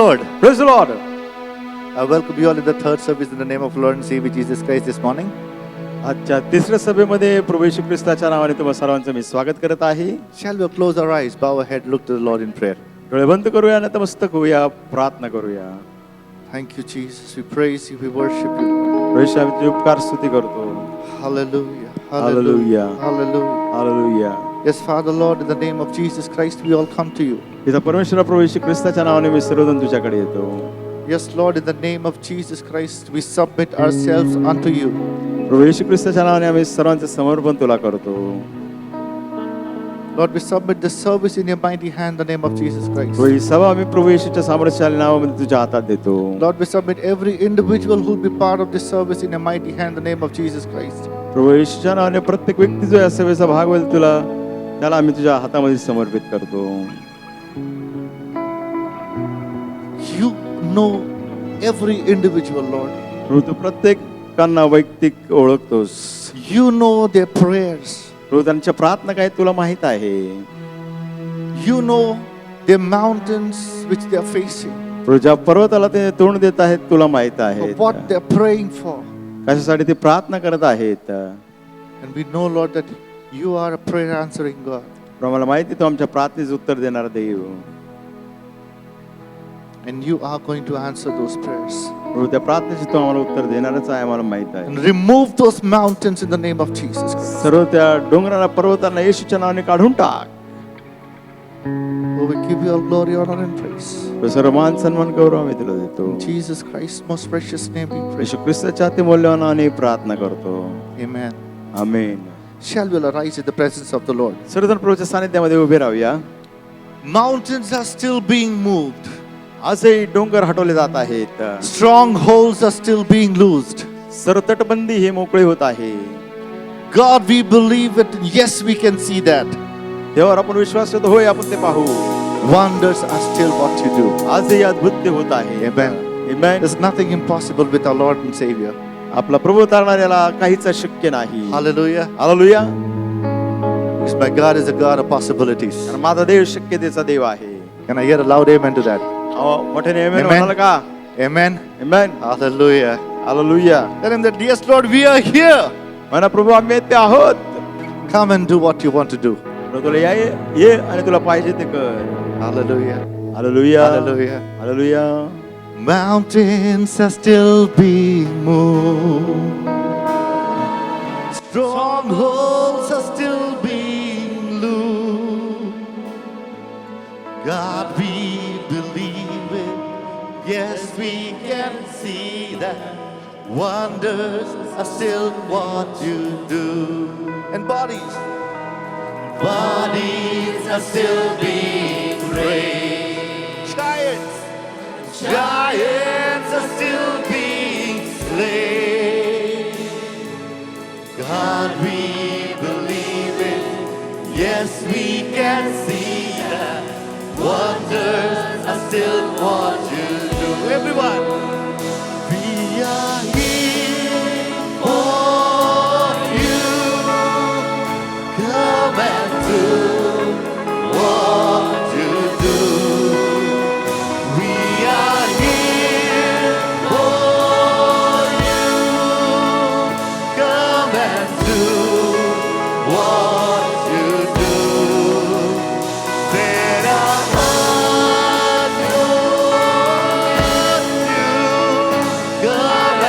Lord. Praise the Lord. I welcome you all in the third service in the name of Lord and Savior Jesus Christ this morning. आजच्या तिसऱ्या सभेमध्ये प्रभू येशू ख्रिस्ताच्या नावाने तुम्हा सर्वांचं मी स्वागत करत आहे. Shall we close our eyes, bow our head, look to the Lord in prayer. डोळे बंद करूया आणि नतमस्तक होऊया, प्रार्थना करूया. Thank you, Jesus. We praise you, we worship you. प्रभू येशू आम्ही तुझी उपकार स्तुती करतो. Hallelujah. Hallelujah. Hallelujah. Hallelujah. Yes, Father Lord, in the name of Jesus Christ, we all come to you. पिता परमेश्वर प्रभू येशू ख्रिस्ताच्या नावाने मी सर्वजण तुझ्याकडे येतो. Yes, Lord, in the name of Jesus Christ, we submit ourselves unto you. प्रभू येशू ख्रिस्ताच्या नावाने आम्ही सर्वांचे समर्पण तुला करतो. Lord, we submit the service in your mighty hand, in the name of Jesus Christ. प्रभू ही सभा आम्ही प्रभू येशूच्या सामर्थ्यशाली नावामध्ये तुझ्या हातात देतो. Lord, we submit every individual who will be part of this service in your mighty hand, in the name of Jesus Christ. प्रभू येशूच्या नावाने प्रत्येक व्यक्ती जो या सेवेचा भाग होईल तुला त्याला आम्ही तुझ्या हातामध्ये समर्पित करतो. You know every individual, Lord. प्रभू तू प्रत्येकांना वैयक्तिक ओळखतोस. You know their prayers. प्रभू त्यांच्या प्रार्थना काय तुला माहित आहे. You know their mountains which they are facing. प्रभू ज्या पर्वताला ते तोंड देत आहेत तुला माहित आहे. What they are praying for. कशासाठी ते प्रार्थना करत आहेत. And we know, Lord, that you are a prayer answering God. प्रभू मला माहिती तू आमच्या प्रार्थनेचं उत्तर देणारा देव. And you are going to answer those prayers. प्रभू त्या प्रार्थनेचे तू आम्हाला उत्तर देणारच आहे आम्हाला माहित आहे. And remove those mountains in the name of Jesus Christ. सर्व त्या डोंगराला पर्वताला येशूच्या नावाने काढून टाक. Oh, we give you all glory, honor and praise. सर्व मान सन्मान गौरव आम्ही तुला देतो. In Jesus Christ's most precious name we pray. येशू ख्रिस्ताच्या अति मौल्यवान नावाने प्रार्थना करतो. Amen. Amen. Shall we all arise in the presence of the Lord? सर्वजण प्रभूच्या सानिध्यामध्ये उभे राहूया. Mountains are still being moved. आजही डोंगर हटवले जात आहेत. Strongholds are still being loosed. सर्व तटबंदी हे मोकळे होत आहे. God, we believe it. Yes, we can see that. देवावर आपण विश्वास ठेवतो. होय आपण ते पाहू. Wonders are still what you do. आजही अद्भुत ते होत आहे. Amen. Amen. There's nothing impossible with our Lord and Savior. आपला प्रभू तारणाऱ्याला काहीच अशक्य नाही. Hallelujah. Hallelujah. Because my God is a God of possibilities. कारण माझा देव शक्यतेचा देव आहे. Can I hear a loud amen to that? मोठ्याने आमेन Amen. म्हणाल का? Amen. Amen. Hallelujah. Hallelujah. Tell him that, yes, Lord, we are here. म्हणा प्रभू आम्ही येथे आहोत. Come and do what you want to do. प्रभू तुला ये आणि तुला पाहिजे ते कर. Hallelujah. Hallelujah. Hallelujah. Hallelujah. Mountains are still being moved. Strongholds are still being loosed. God, we believe it. Yes, we can see that. Wonders are still what you do. And bodies are still being raised. Giants are still being slain. God, we believe it. Yes, we can see that. Wonders are still what you do. Everyone, we are here for you. Come and do what you do. We are here for you. Come and do what you do. Let our hearts go with you. Come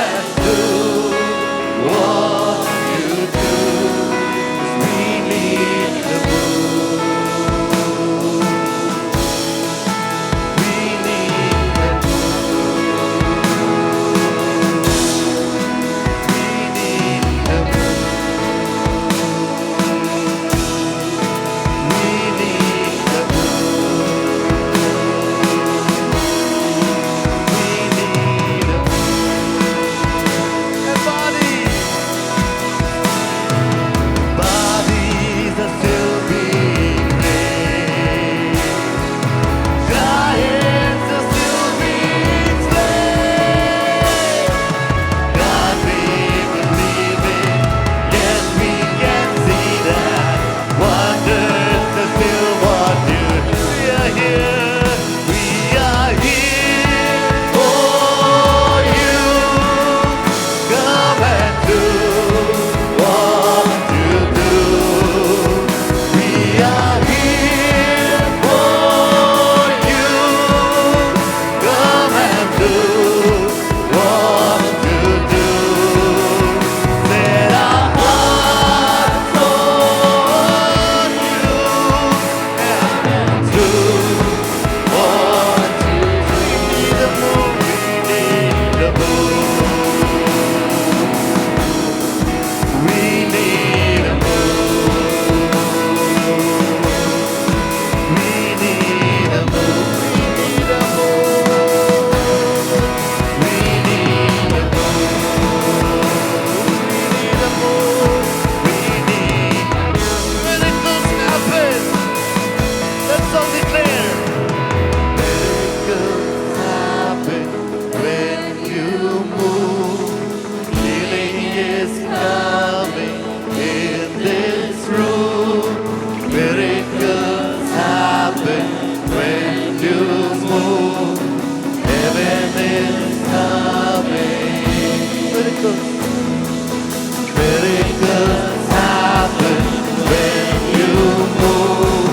miracles. Miracles happen when you move.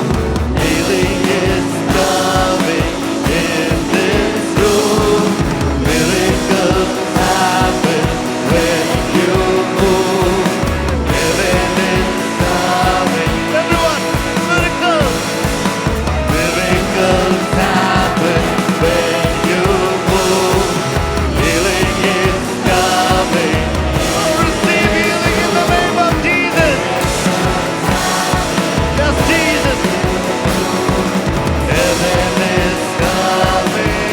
Healing is coming in this room. Miracles happen when you move. Heaven is coming. Everyone, miracles. Miracles happen when you move. Healing is coming. Oh, receive healing in the name of Jesus. Yes, Jesus. Heaven is coming.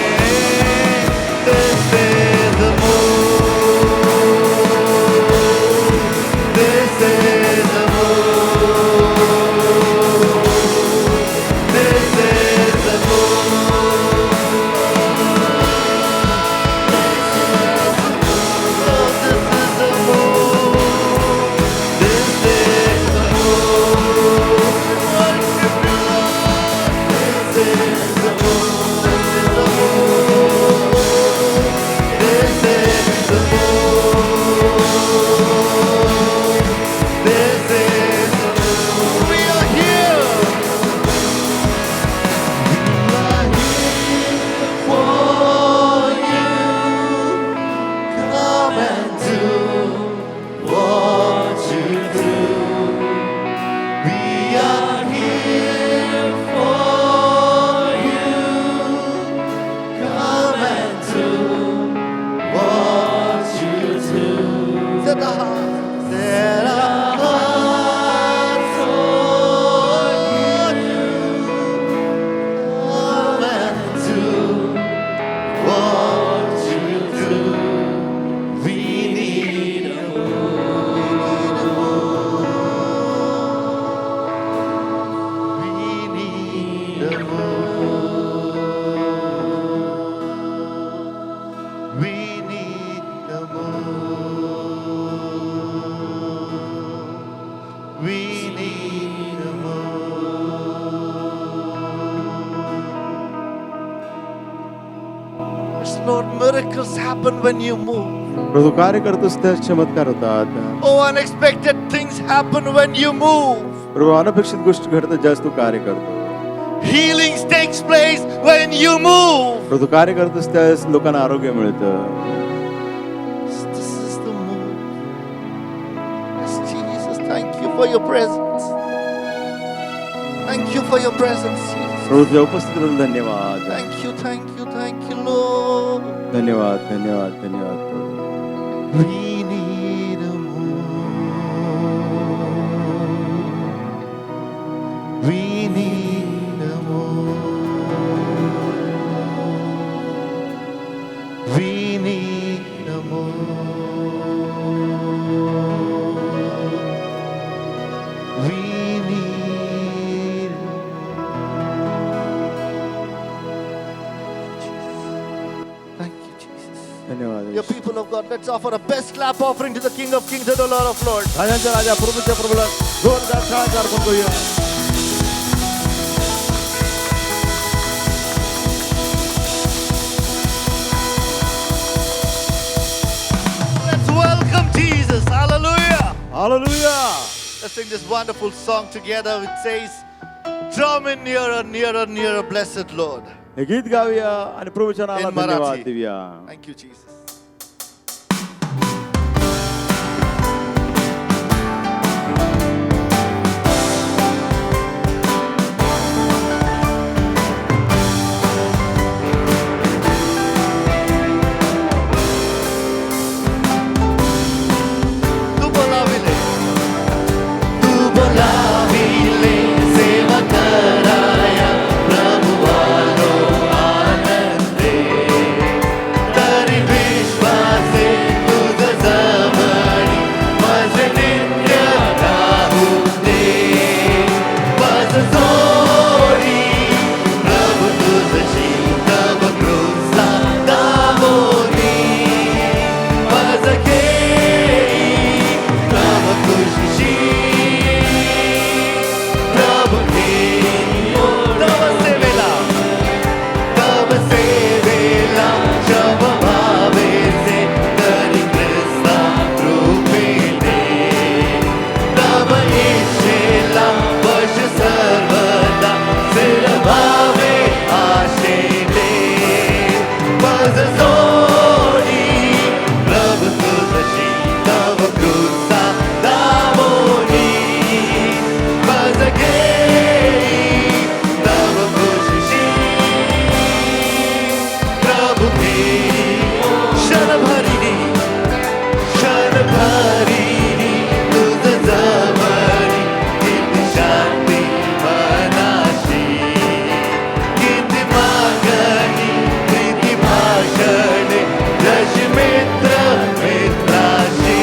This is the move. This is the move. This is the move. Oh, this is the move. This is the move. Worship you, Lord. This is the move. This is the move. This is the move. We are here. We are here for you. Come and do what you do. We are here for you. Come and do what you do. Set our hearts. Set our hearts on you. Come and do what you do. We need a move. We need a move. We need a move. We need a move. Yes, Lord, miracles happen when you move. प्रभू कार्य करतोस त्या चमत्कार होतात. Oh, unexpected things happen when you move. प्रभू अनपेक्षित गोष्टी घडतात ज्यास तू कार्य करतो. Healings takes place when you move. प्रभू तू कार्य करतोस त्यावेळेस लोकांना आरोग्य मिळतं. This is the move. Yes, Jesus, thank you for your presence. Thank you for your presence, Jesus. प्रभू तुझ्या उपस्थितीबद्दल धन्यवाद. Thank you, Lord. धन्यवाद धन्यवाद धन्यवाद प्रभू. We need a move. We need a move. We need a move. We need. Thank you, Jesus. धन्यवाद. Your people of God, let's offer a best clap offering to the King of Kings and the Lord of Lords. राजांच्या राजा प्रभूच्या प्रभूला जोरदार टाळ्या अर्पण करूया. Let's welcome Jesus. Hallelujah. Hallelujah. Let's sing this wonderful song together. It says, draw me nearer, nearer, nearer, blessed Lord. हे गीत गाऊया आणि प्रभूच्या नावाला In Marathi. धन्यवाद देऊया. Thank you, Jesus. तू बोलाविले. तू बोलाविले सेवा कराया प्रभु आलो आनंदे. तरी माझं जोडी प्रभू तुझशी तव क्रूसा दामोनी माझं घेई तव खुशी प्रभू घेई क्षणभरी तुझं जवळी किती शांती मनाशी किती मागणी किती भाषणे जशी मित्र मित्राशी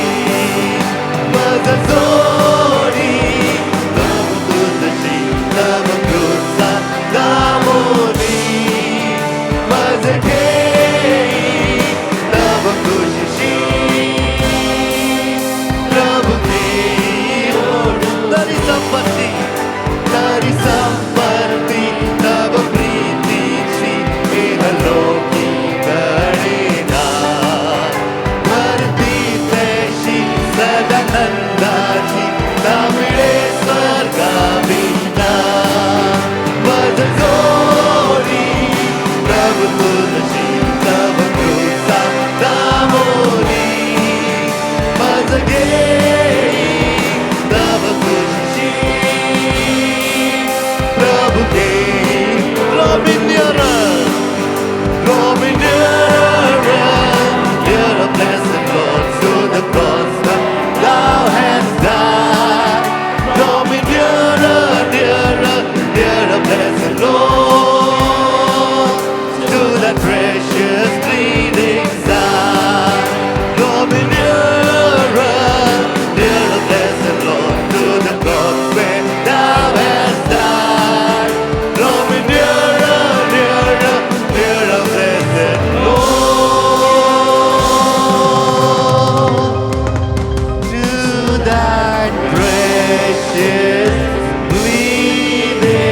माझं जोडी तव तुझशी तव क्रूसा दामोनी माझं घेई तव खुशी प्रभु तरी संपत्ती तव प्रीतीची इहलोकी कळेना भरती तशी सदानंदाची ना मिळे स्वर्गाविना माझं जोडी प्रभु तुझशी तव क्रूसा दामोनी माझं घेई तव खुशी प्रभु घेई draw me nearer dear blessed Lord to the cross that thou hast died draw me nearer blessed Lord to that precious bleeding side draw me nearer blessed Lord to the cross where thou hast died draw me nearer blessed Lord to that precious bleeding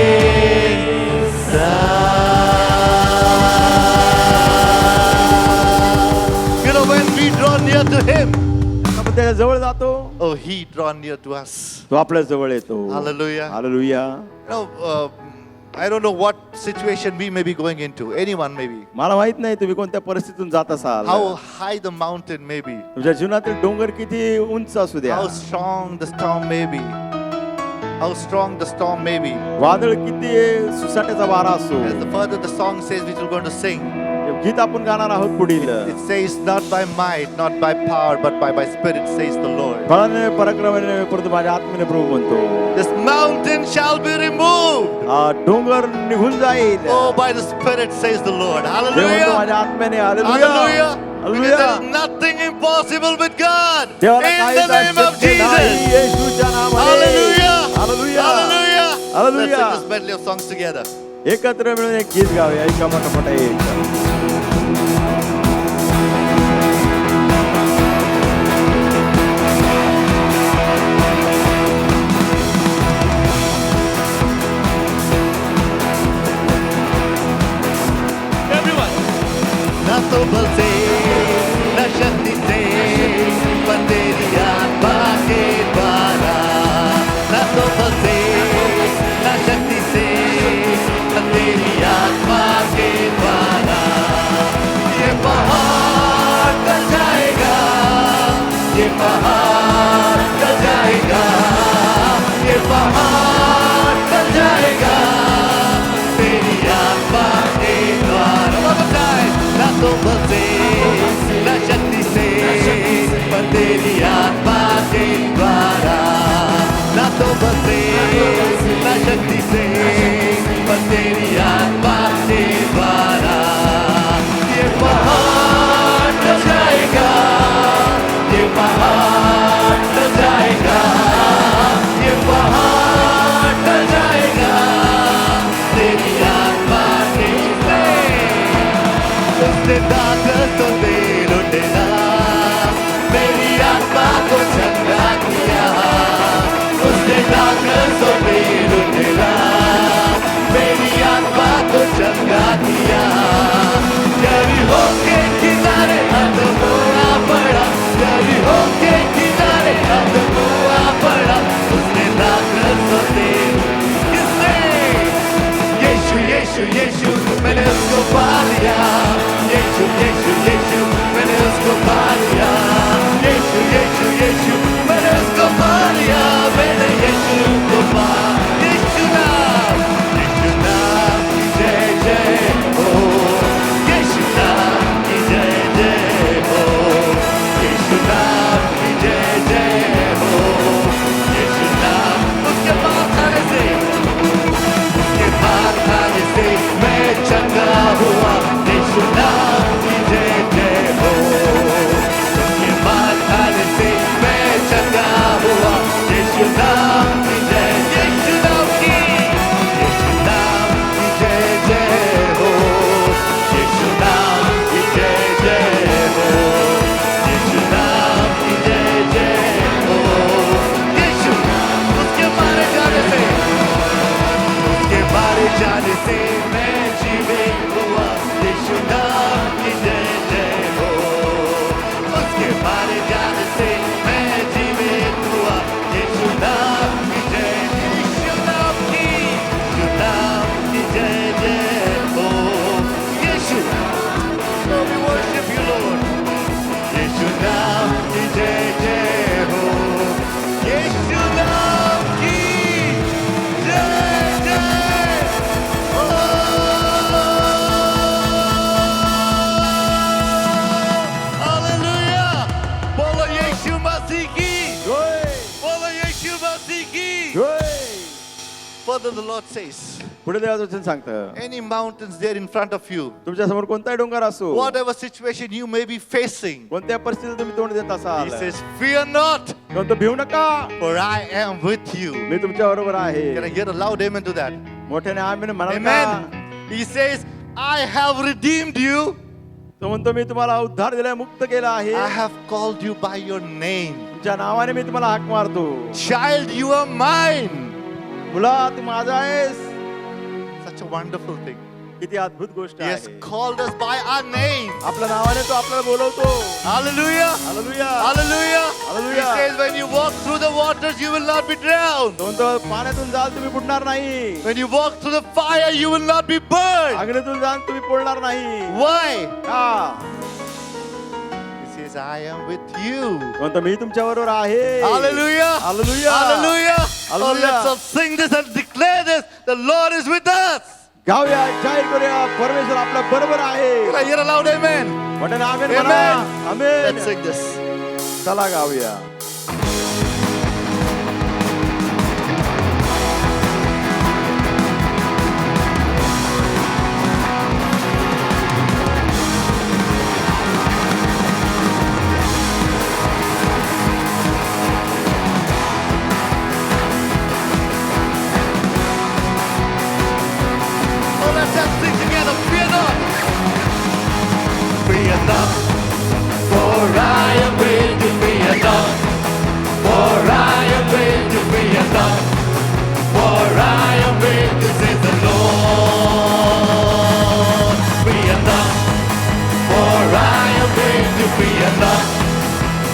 side. You know, when we draw near to Him, आपण त्याच्या जवळ जातो oh, He draw near to us. तो आपल्या जवळ येतो. Hallelujah. Hallelujah. You know, I don't know what situation we may be going into. Anyone maybe. मला माहित नाही तुम्ही कोणत्या परिस्थितीतून जात असाल. How high the mountain may be. तुमच्या जीवनातील डोंगर किती उंच असू द्या, How strong the storm may be. How strong the storm may be. वादळ किती सुसाट्याचा वारा असो, As the further the song says, which we're going to sing, गीत आपण गाणार आहोत पुढील. it says, not by might, not by power, but by my spirit, says the Lord. बळाने पराक्रमाने परंतु माझ्या आत्मेने प्रभू म्हणतो. This mountain shall be removed. हा डोंगर निघून जाईल. Oh, by the spirit, says the Lord. देव म्हणतो Hallelujah. माझ्या आत्म्याने. Hallelujah. Hallelujah. Because hallelujah. there is nothing impossible with God. देवाला In काहीच the name of अशक्य नाही, Jesus. येशूच्या नावाने. Hallelujah. Hallelujah. Hallelujah. Let's Hallelujah. sing this medley of songs together. एकत्र मिळून एक गीत गावे. ऐका मोठा एक. ना तो बल से न शक्ति से पर तेरी आत्मा के द्वारा ना तो बल से न शक्ति से पर तेरी आत्मा के द्वारा ये पहाड़ टल जाएगा ये पहाड़ टल जाएगा ये पहाड़ टल जाएगा तेरी आत्मा के द्वारा ना तो बसे न शक्ति से पर तेरी आत्मा के द्वारा ना तो बसे न शक्ति से पर तेरी आत्मा के द्वारा ये पहाड़ टल जाएगा ये पहाड़ टल जाएगा ये पहाड़ टल जाएगा तेरी आत्मा के उसने ताकत तो दे लुटेरा मेरी आत्मा को चंगा किया उसने ताकत तो दे लुटेरा मेरी आत्मा को चंगा किया जरी होके किनारे हाथ मोड़ा पड़ा जरी होके किनारे हाथ मोड़ा पड़ा उसने ताकत तो दे किसने यीशु यीशु यीशु मैंने उसको पा लिया Yeshu, Yeshu, Yeshu, Menesco Maria. Yeshu, Yeshu, Yeshu, Menesco Maria. Mene Yeshu Kopa. Yeshu Nam, Yeshu Nam, Jai Jai Ho. Yeshu Nam, Jai Jai Ho. Yeshu Nam, Jai Jai Ho. Yeshu Nam, उसके माथा से मैं चंगा हुआ यीशु नाम की जय जय हो उसके माथा से मैं चंगा हुआ यीशु नाम की जय यीशु नाम की जय जय हो यीशु नाम की जय जय हो यीशु नाम की जय जय हो यीशु उसके मारे जाने से मैं जीवित हुआ यीशु नाम की जय जय हो उसके मारे जाने से मैं जीवित हुआ यीशु नाम की जय यीशु नाम की जय जय हो यीशु so we worship you Lord यीशु नाम की जय जय हो यीशु नाम की जय जय Further the Lord says, पुढे देवाचं वचन सांगतं any mountains there in front of you, तुमच्या समोर कोणताही डोंगर असो whatever situation you may be facing, कोणत्या परिस्थितीत तुम्ही तोंड देत He असाल says, fear not, कोणतं भिवू नका for I am with you. मी तुमच्या बरोबर आहे Can I hear a loud amen to that? मोठ्याने आम्ही म्हणाल का Amen. He says, I have redeemed you. तो म्हणतो मी तुम्हाला उद्धार दिलाय मुक्त केला आहे I have called you by your name. तुमच्या नावाने मी तुम्हाला हाक मारतो Child, you are mine. मुला तू माझा आहेस Such a wonderful thing. किती अद्भुत गोष्ट He has आहे called us by our name. आपल्या नावाने तो आपल्याला बोलवतो Hallelujah. Hallelujah Hallelujah. He Hallelujah. says, when you walk through the waters, you will not be drowned. तो म्हणतो पाण्यातून जाल तुम्ही बुडणार नाही When you walk through the fire, you will not be burned. अग्नीतून जाल तुम्ही पोळणार नाही Why? का He says, I am with you. म्हणतो मी तुमच्या बरोबर आहे Hallelujah. Hallelujah. Hallelujah. Oh, Hallelujah. let's all sing this and declare this. The Lord is with us. गाऊया जाहीर करूया परमेश्वर आपल्या बरोबर आहे Can I hear a loud amen? म्हणे आमेन Amen. म्हणा Let's आमेन sing this. चला गाऊया Oh, let's just sing together. Fear not. Fear not. For I am with you. Fear not. For I am with you. Fear not. For I am with you, says the Lord. Fear not. For I am with you. Fear not.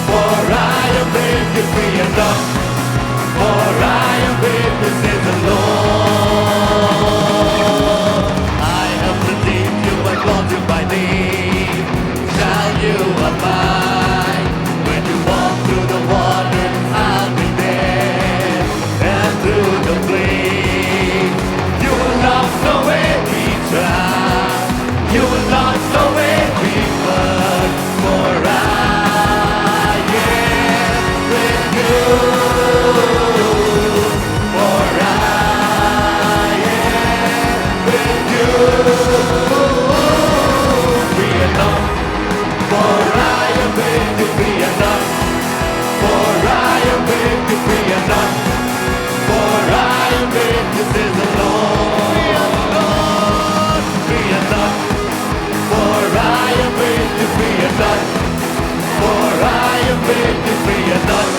For I am with you. Fear not. For I am with you, says the Lord. I have redeemed you and called you by name. Shall you abide? When you walk through the waters, I'll be there. And through the flame, you will not know every trial. You will not know every flood. For I am with you. For I am with you. Fear not, for I am with you. Fear not, for I am with you. Fear not, for I am with you, says the Lord. Fear not, for I am with you. Fear not, for I am with you. Fear not,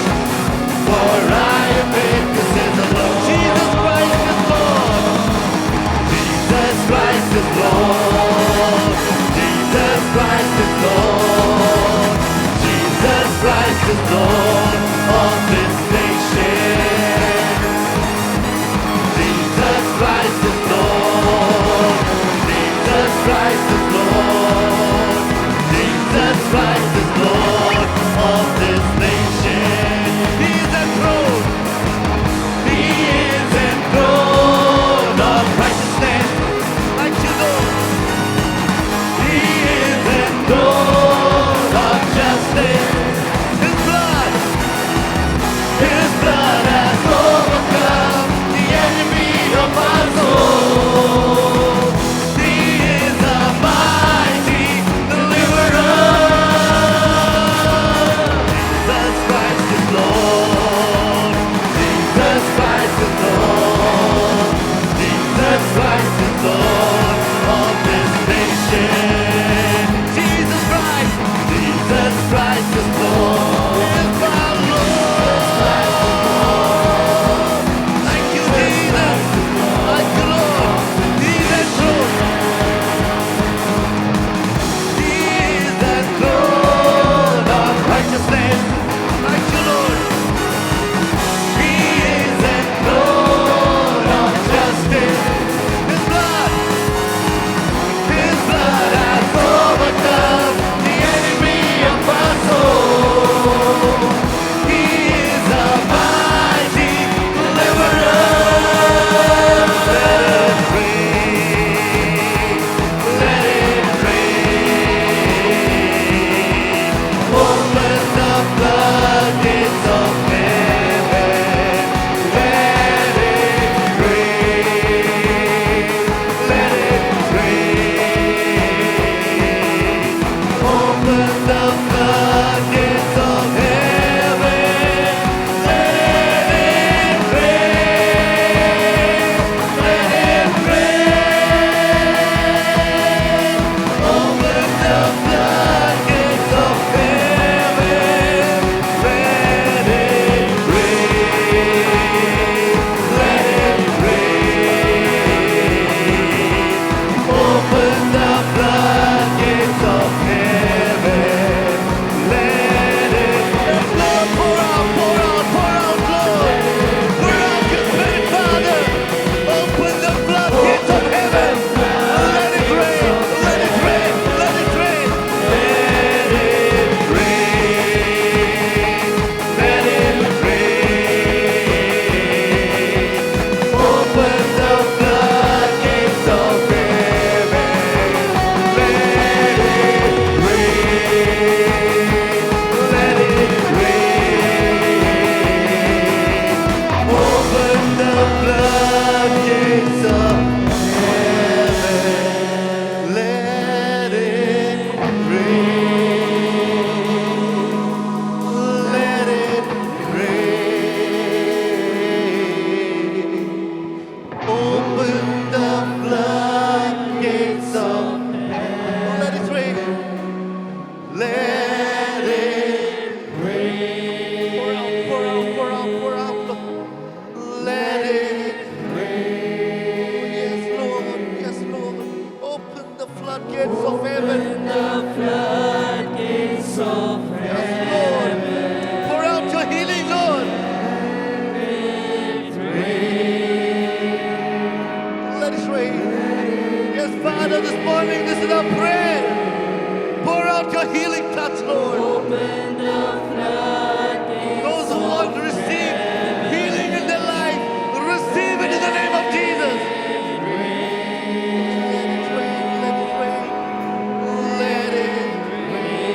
for I am with you, says the Lord. Jesus Christ is Lord. Jesus Christ is Lord. Jesus Christ is Lord. Jesus Christ is Lord of this nation. Jesus Christ is Lord. Jesus Christ is Lord. throne of justice. His blood has overcome the enemy of our soul. He is a mighty deliverer. Jesus Christ is Lord. Jesus Christ is Lord. Jesus Christ is Lord of this nation. Jesus Christ is Lord. Is my Lord. Thank you, Jesus. Thank you, Lord. He is true. He is the throne of righteousness. Thank you, Lord. He is the throne of justice. His blood has overcome the enemy of our soul. He is a mighty deliverer. Let it rain, let it rain. Open the floodgates of heaven. Let it rain, let it rain. Open the floodgates of heaven. Let it rain, let it rain. Open the floodgates of heaven. Let it rain, let it rain. Open the floodgates of heaven. Let it Lord, pour out, Lord. Pour out your Spirit, Father. Open the floodgates of heaven. Let it rain, let it rain, let it rain. Let it rain, let it rain. Open the floodgates of heaven. Let it rain, let it rain. Open the floodgates of heaven. Let it rain, let it rain. Open the floodgates of heaven. Let it rain. Let it rain. Pour out, Lord. Let it rain. Yes, Lord. Open the floodgates of heaven. Yes, Lord. Pour out your healing, Lord. Let it rain. Yes, Father, this morning, this is our prayer. Pour out your healing touch, Lord. Those who want to receive healing in their life, receive it in the name of Jesus. Let it rain, let it rain, let it rain.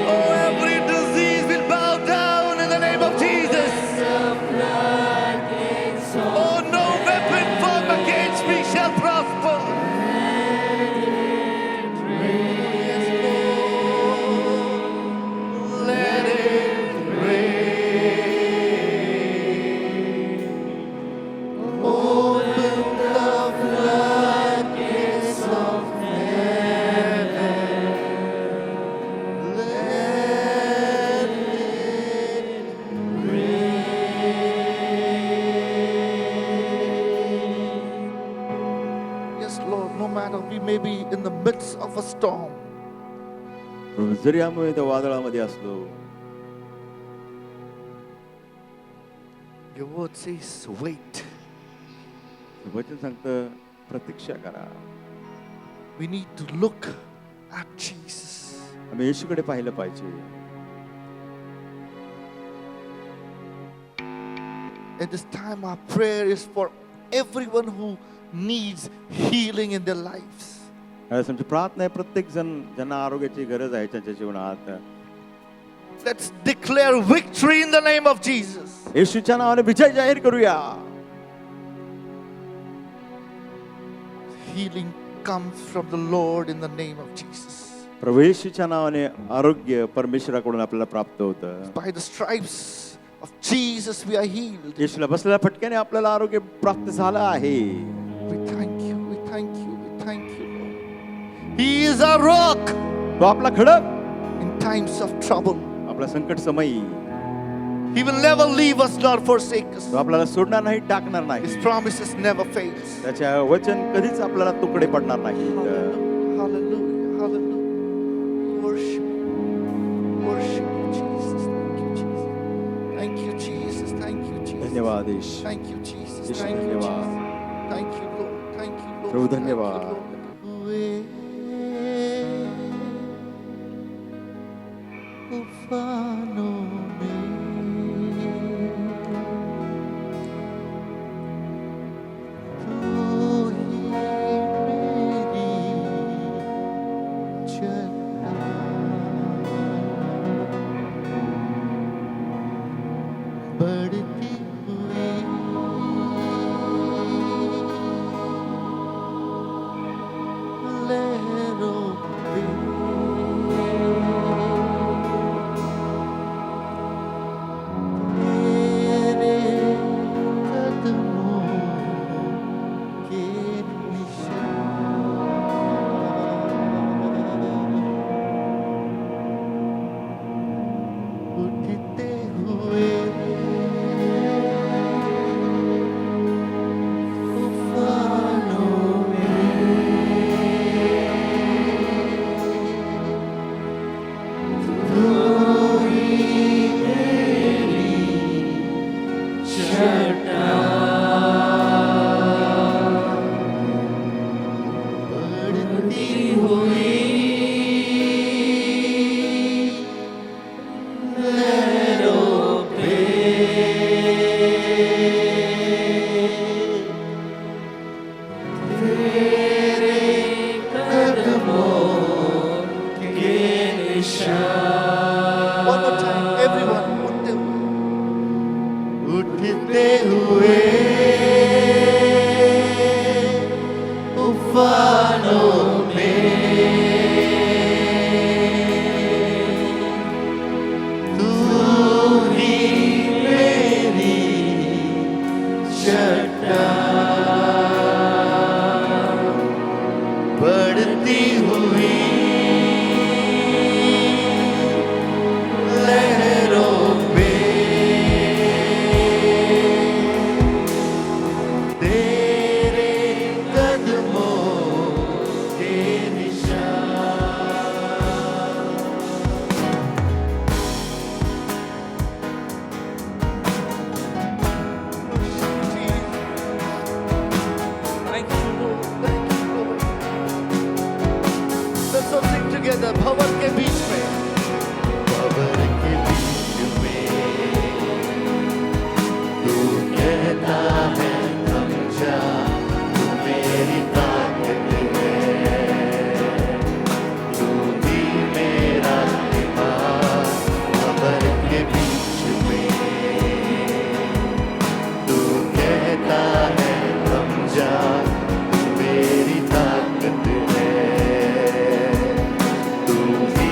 Oh, every disease will bow down in the name of Jesus. Oh, no weapon formed against me shall prosper. Yes, Lord. Let it rain. Open the floodgates of heaven. Let it rain. Yes, Lord, no matter we may be in the midst of a storm, प्रभू जरी आम्ही त्या वादळामध्ये असलो, your word says, wait. वचन सांगतं प्रतीक्षा करा. We need to look at Jesus. आम्ही येशूकडे पाहिलं पाहिजे. At this time, our prayer is for everyone who needs healing in their lives. आज आमची प्रार्थना आहे प्रत्येक जण ज्यांना आरोग्याची गरज आहे त्यांच्या जीवनात Let's declare victory in the name of Jesus. येशूच्या नावाने विजय जाहीर करूया. Healing comes from the Lord in the name of Jesus. प्रभू येशूच्या नावाने आरोग्य परमेश्वराकडून आपल्याला प्राप्त होतं. By the stripes of Jesus we are healed. येशूला बसलेल्या फटक्याने आपल्याला आरोग्य प्राप्त झालं आहे. We thank you, we thank you, we thank you, Lord. He is our rock तो आपला खडक in times of trouble. आपला संकट समयी He will never leave us nor forsake us. तो आपल्याला सोडणार नाही, टाकणार His नाही. promises never fails. त्याच्या वचन कधीच आपल्याला तुकडे पडणार नाही. Hallelujah, hallelujah, hallelujah. Worship you, worship you, Jesus. Thank you, Jesus. Thank you, Jesus. धन्यवाद येशू. Thank you, Jesus. Yeshu, Thank you, धन्यवाद. Jesus. Thank you, Lord. Thank you, Lord. Prabhu, Thank you, धन्यवाद. Lord. तूफानों में तू ही मेरी चट्टान बढ़ती हुई लहरों पे तेरे कदमों के निशान उठते हुए तूफानों में तू ही मेरी बढ़ती हुई लहरों पे तेरे कदमों के निशान. One more time, everyone, उठते हुए तूफानों में तू ही मेरी चट्टान बढ़ती हुई लहरों पे तेरे कदमों के निशान. Thank you, Lord. Thank you, Lord. Let's all sing together. भंवर के बीच में, भंवर के बीच में तू कहता है थम जा, तू मेरी ताकत है, तू ही मेरा इमाम. भंवर के बीच में तू कहता है थम जा, तू मेरी ताकत है, तू ही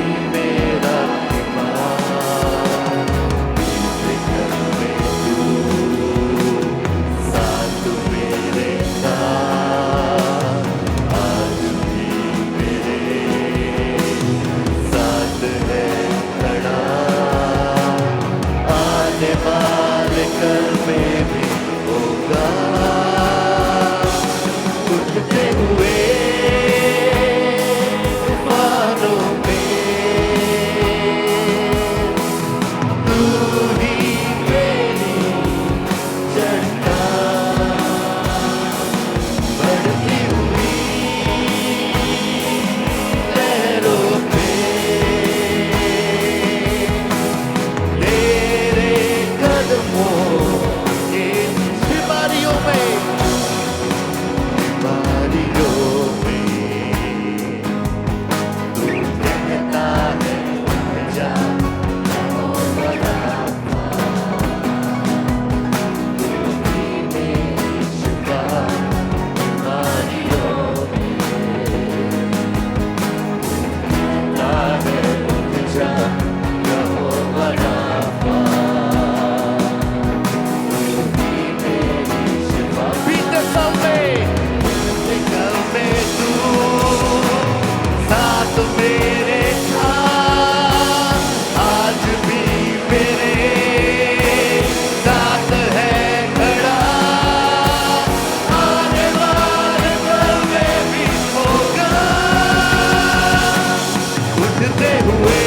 उठते हुए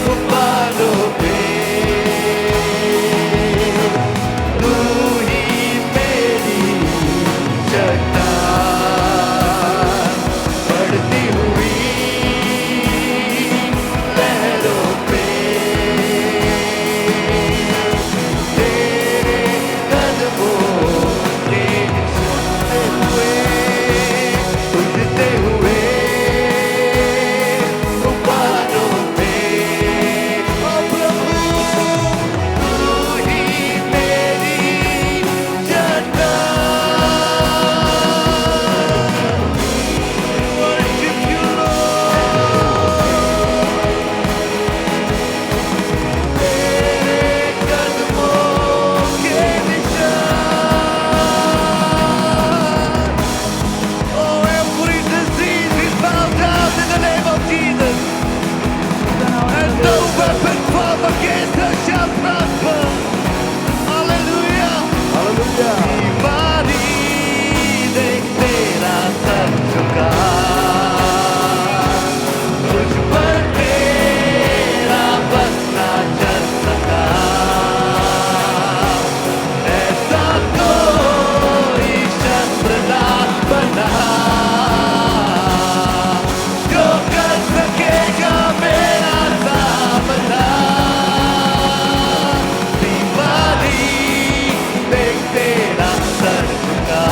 तूफानों पे तू ही मेरी चट्टान बढ़ती हुई लहरों पे तेरे कदमों के उठते हुए तूफानों पे ओ प्रभु तू ही मेरी चट्टान worship you Lord तेरे कदमों के निशान Oh, every disease is bound down in the name of Jesus. And no weapon formed against us shall prosper. Hallelujah. Hallelujah दीवारी देख तेरा सर झुका तुझ पर तेरा बसना चल सका ऐसा कोई शस्त्र ना बना जो कर सकेगा मेरा सामना दीवारी देख तेरा सर झुका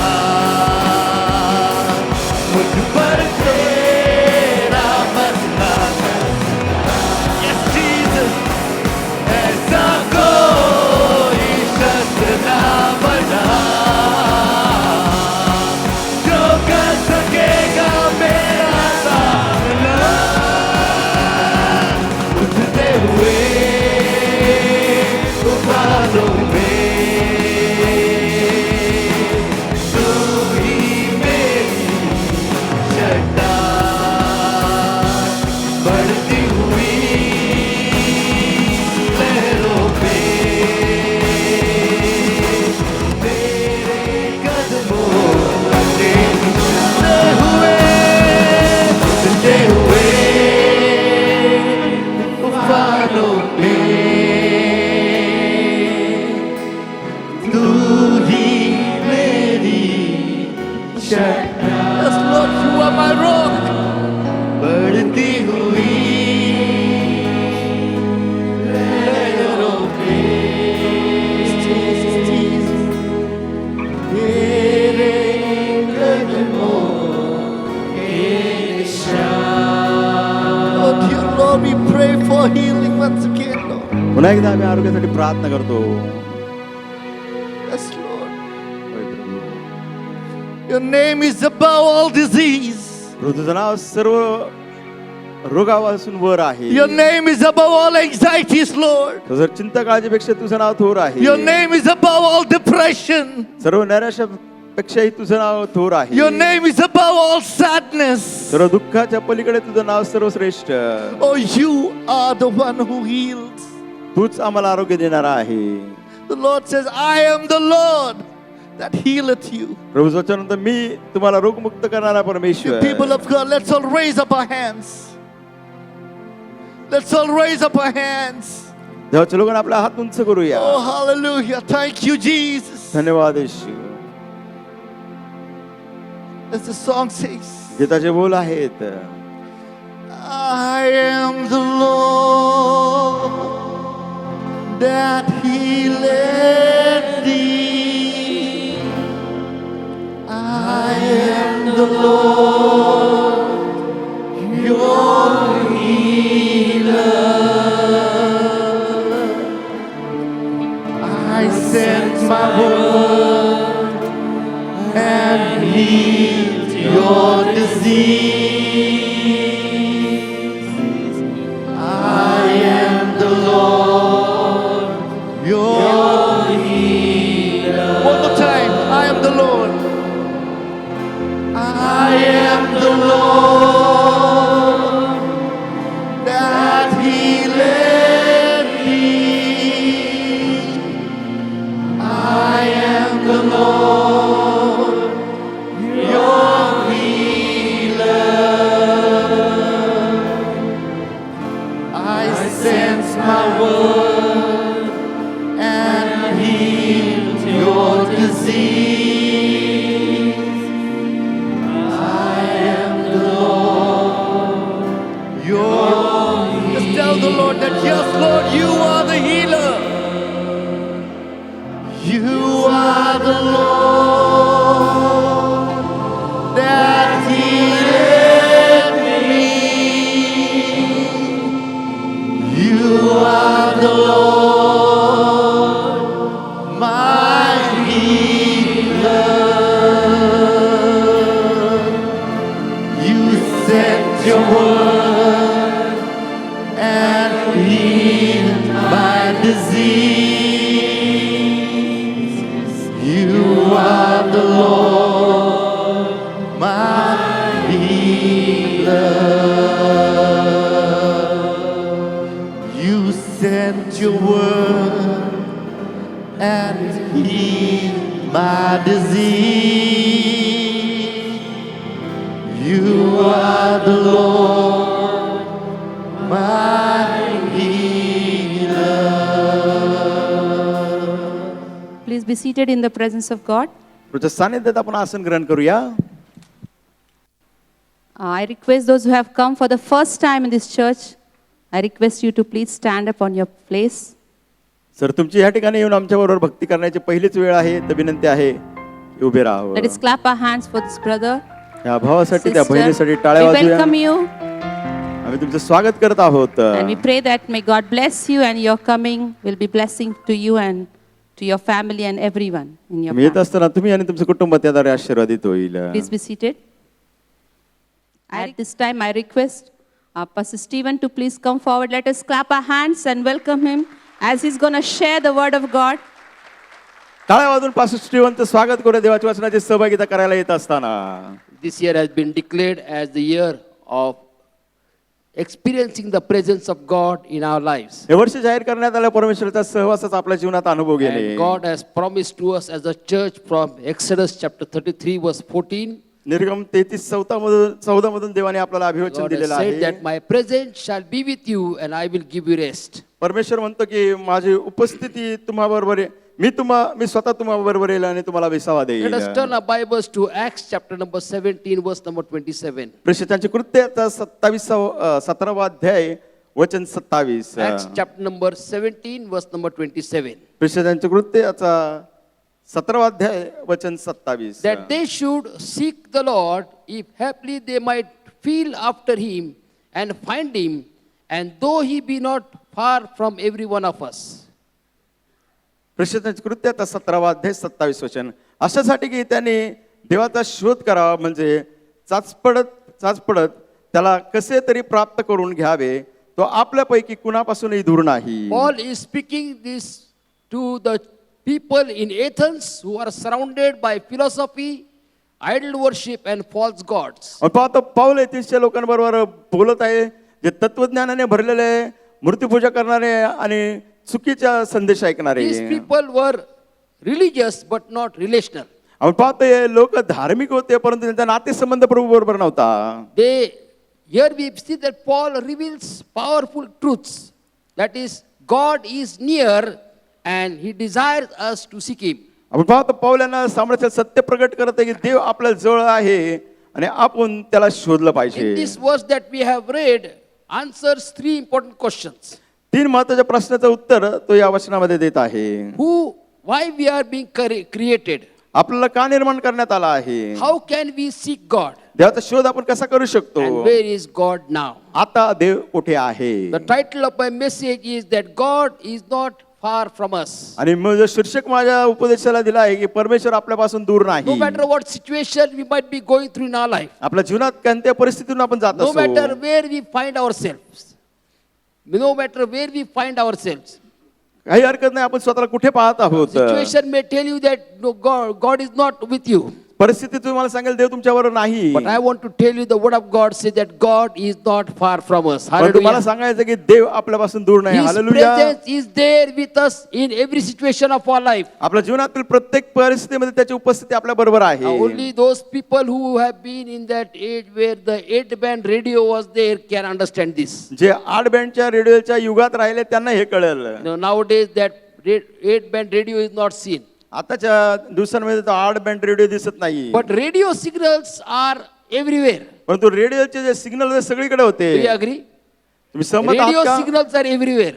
मुझ पर तेरा बसना Yes, Jesus. ऐसा कोई शस्त्र ना बना जो कर सकेगा मेरा सामना उठते हुए तूफानों में तू ही मेरी चट्टान बढ़ती हुई लहरों पे तेरे कदमों के उठते हुए तूफानों में तू ही मेरी चट्टान Yes, Lord, you are my rock. बढ़ती हुई लहरों पे Jesus, Jesus. तेरे कदमों के निशान Oh, dear Lord, we pray for healing once again, Lord. पुन्हा एकदा आम्ही आरोग्यासाठी प्रार्थना करतो Yes, Lord. होय प्रभू. Your name is above all disease. प्रभू तुझं नाव सर्व रोगापासून वर आहे Your name is above all anxieties, Lord. तुझं चिंता काळजीपेक्षा तुझं नाव थोर आहे Your name is above all depression. सर्व नैराश्यापेक्षाही तुझं नाव थोर आहे Your name is above all sadness. सर्व दुःखाच्या पलीकडे तुझं नाव सर्वश्रेष्ठ Oh, you are the one who heals. तूच आम्हाला आरोग्य देणारा आहे The Lord says, I am the Lord that healeth you. प्रभू वचनानंतर मी तुम्हाला रोगमुक्त करणारा परमेश्वर People of God, let's all raise up our hands. Let's all raise up our hands. देवाच्या लोकांना आपला हात उंच करूया Oh, hallelujah. Thank you, Jesus. धन्यवाद येशू As the song says, गीताचे बोल आहेत I am the Lord that healeth thee. I am the Lord, your healer. I sent my word and healed your disease. I am the Lord, your healer. One more time. I am the Lord. I am my word and healed your disease. I am the Lord, your healer. Just tell the Lord that, yes, Lord, you are the healer. You are the Lord that healeth me. You are the Lord, my healer. You sent your word and healed my disease. You are the Lord, my healer. You sent your word and healed my disease. You are the Lord, my healer. Please be seated in the presence of God. तुझ्या सानिध्यात आपण आसन ग्रहण करूया. I request those who have come for the first time in this church, I request you to please stand up on your place. Sir तुमची या ठिकाणी येऊन आमच्या बरोबर भक्ती करण्याची पहिलीच वेळ आहे, तर विनंती आहे की उभे राहावं. Let us clap our hands for this brother, या भावासाठी त्या sister. बहिणीसाठी टाळ्या We वाजवूया. welcome you आम्ही तुमचं स्वागत करत आहोत. and we pray that may God bless you and your coming will be blessing to you and to your family and everyone in your तुम्ही येत family. असताना तुम्ही आणि तुमचं कुटुंब त्याद्वारे आशीर्वादित होईल. Please be seated. At this time, I request Pastor Stephen to please come forward. Let us clap our hands and welcome him as he's going to share the word of God. टाळ्या वाजून pastor स्टीव्हनचं स्वागत करूया देवाच्या वचनाची सहभागिता करायला येत असताना. This year has been declared as the year of experiencing the presence of God in our lives. हे वर्ष जाहीर करण्यात आलं परमेश्वराचा सहवासाचा आपल्या जीवनात अनुभव घेणे. And God has promised to us as a church from Exodus chapter 33 verse 14. निर्गम 33:14 मधून देवाने आपल्याला अभिवचन God has दिलेलं said आहे. that my presence shall be with you and I will give you rest. परमेश्वर म्हणतो की माझी उपस्थिती तुम्हा बरोबर आहे. मी स्वतः तुम्हा बरोबर येईल आणि तुम्हाला विसावा देईल. Let us turn our Bibles to Acts chapter number 17 verse number 27. प्रेषितांची कृत्याचा 17वा अध्याय वचन 27. Acts chapter number 17 verse number 27. प्रेषितांची कृत्याचा 17वा अध्याय वचन 27. That they should seek the Lord, if haply they might feel after him and find him, and though he be not far from every one of us. प्रेषितांची कृत्याचा 17वा अध्याय 27 वचन. अशासाठी की त्यांनी देवाचा शोध करावा, म्हणजे चाचपडत त्याला कसे तरी प्राप्त करून घ्यावे, तो आपल्यापैकी कुणापासूनही दूर नाही. Paul is speaking this to the people in Athens who are surrounded by philosophy, idol worship and false gods. पाहतो पाऊल एथेन्सच्या लोकांबरोबर बोलत आहे, जे तत्वज्ञानाने भरलेले, मूर्तिपूजा करणारे आणि चुकीचा संदेश ऐकणारे. These people were religious but not relational. आपण पाहतो हे लोक धार्मिक होते, परंतु त्यांचा नातेसंबंध प्रभू बरोबर नव्हता. Here we see that Paul reveals powerful truths. That is, God is near and he desires us to seek him. आपण पाहतो पाऊल यांना सामर्थ्य सत्य प्रकट करत आहे की देव आपल्या जवळ आहे आणि आपण त्याला शोधलं In पाहिजे. this verse that we have read answers 3 important questions. 3 महत्त्वाच्या प्रश्नाचं उत्तर तो या वचनामध्ये देत आहे. Why we are being created? आपल्याला का निर्माण करण्यात आला आहे? How can we seek God? देवाचा शोध आपण कसा करू शकतो? And where is God now? आता देव कुठे आहे? The title of my message is that God is not far from us. आणि मग शीर्षक माझ्या उपदेशाला दिला आहे की परमेश्वर आपल्यापासून दूर No नाही. matter what situation we might be going through in our life, आपल्या जीवनात कोणत्या परिस्थितीतून आपण जात no matter असतो, where we find ourselves, काही हरकत नाही, आपण स्वतःला कुठे पाहत आहोत. situation may tell you that no, God is not with you. परिस्थिती तुम्हाला सांगेल देव तुमच्याबरोबर नाही. But I want to tell you the word of God says that God is not far from us. पण तुम्हाला Hallelujah. सांगायचं की देव आपल्यापासून दूर नाही. His hallelujah. presence is there with us in every situation of our life. आपल्या जीवनातील प्रत्येक परिस्थितीमध्ये त्याची उपस्थिती आपल्या बरोबर आहे. Only those people who have been in that age where the 8-band radio was there can understand this. जे 8 बँडच्या रेडिओच्या युगात राहिले त्यांना हे कळेल. Nowadays that 8-band radio is not seen. आताच्या दिवसांमध्ये तो 8 बँड रेडिओ दिसत नाही. But radio signals are everywhere. परंतु रेडिओचे जे सिग्नल सगळीकडे होते. Do you agree? तुम्ही सहमत Radio आहात का? signals are everywhere.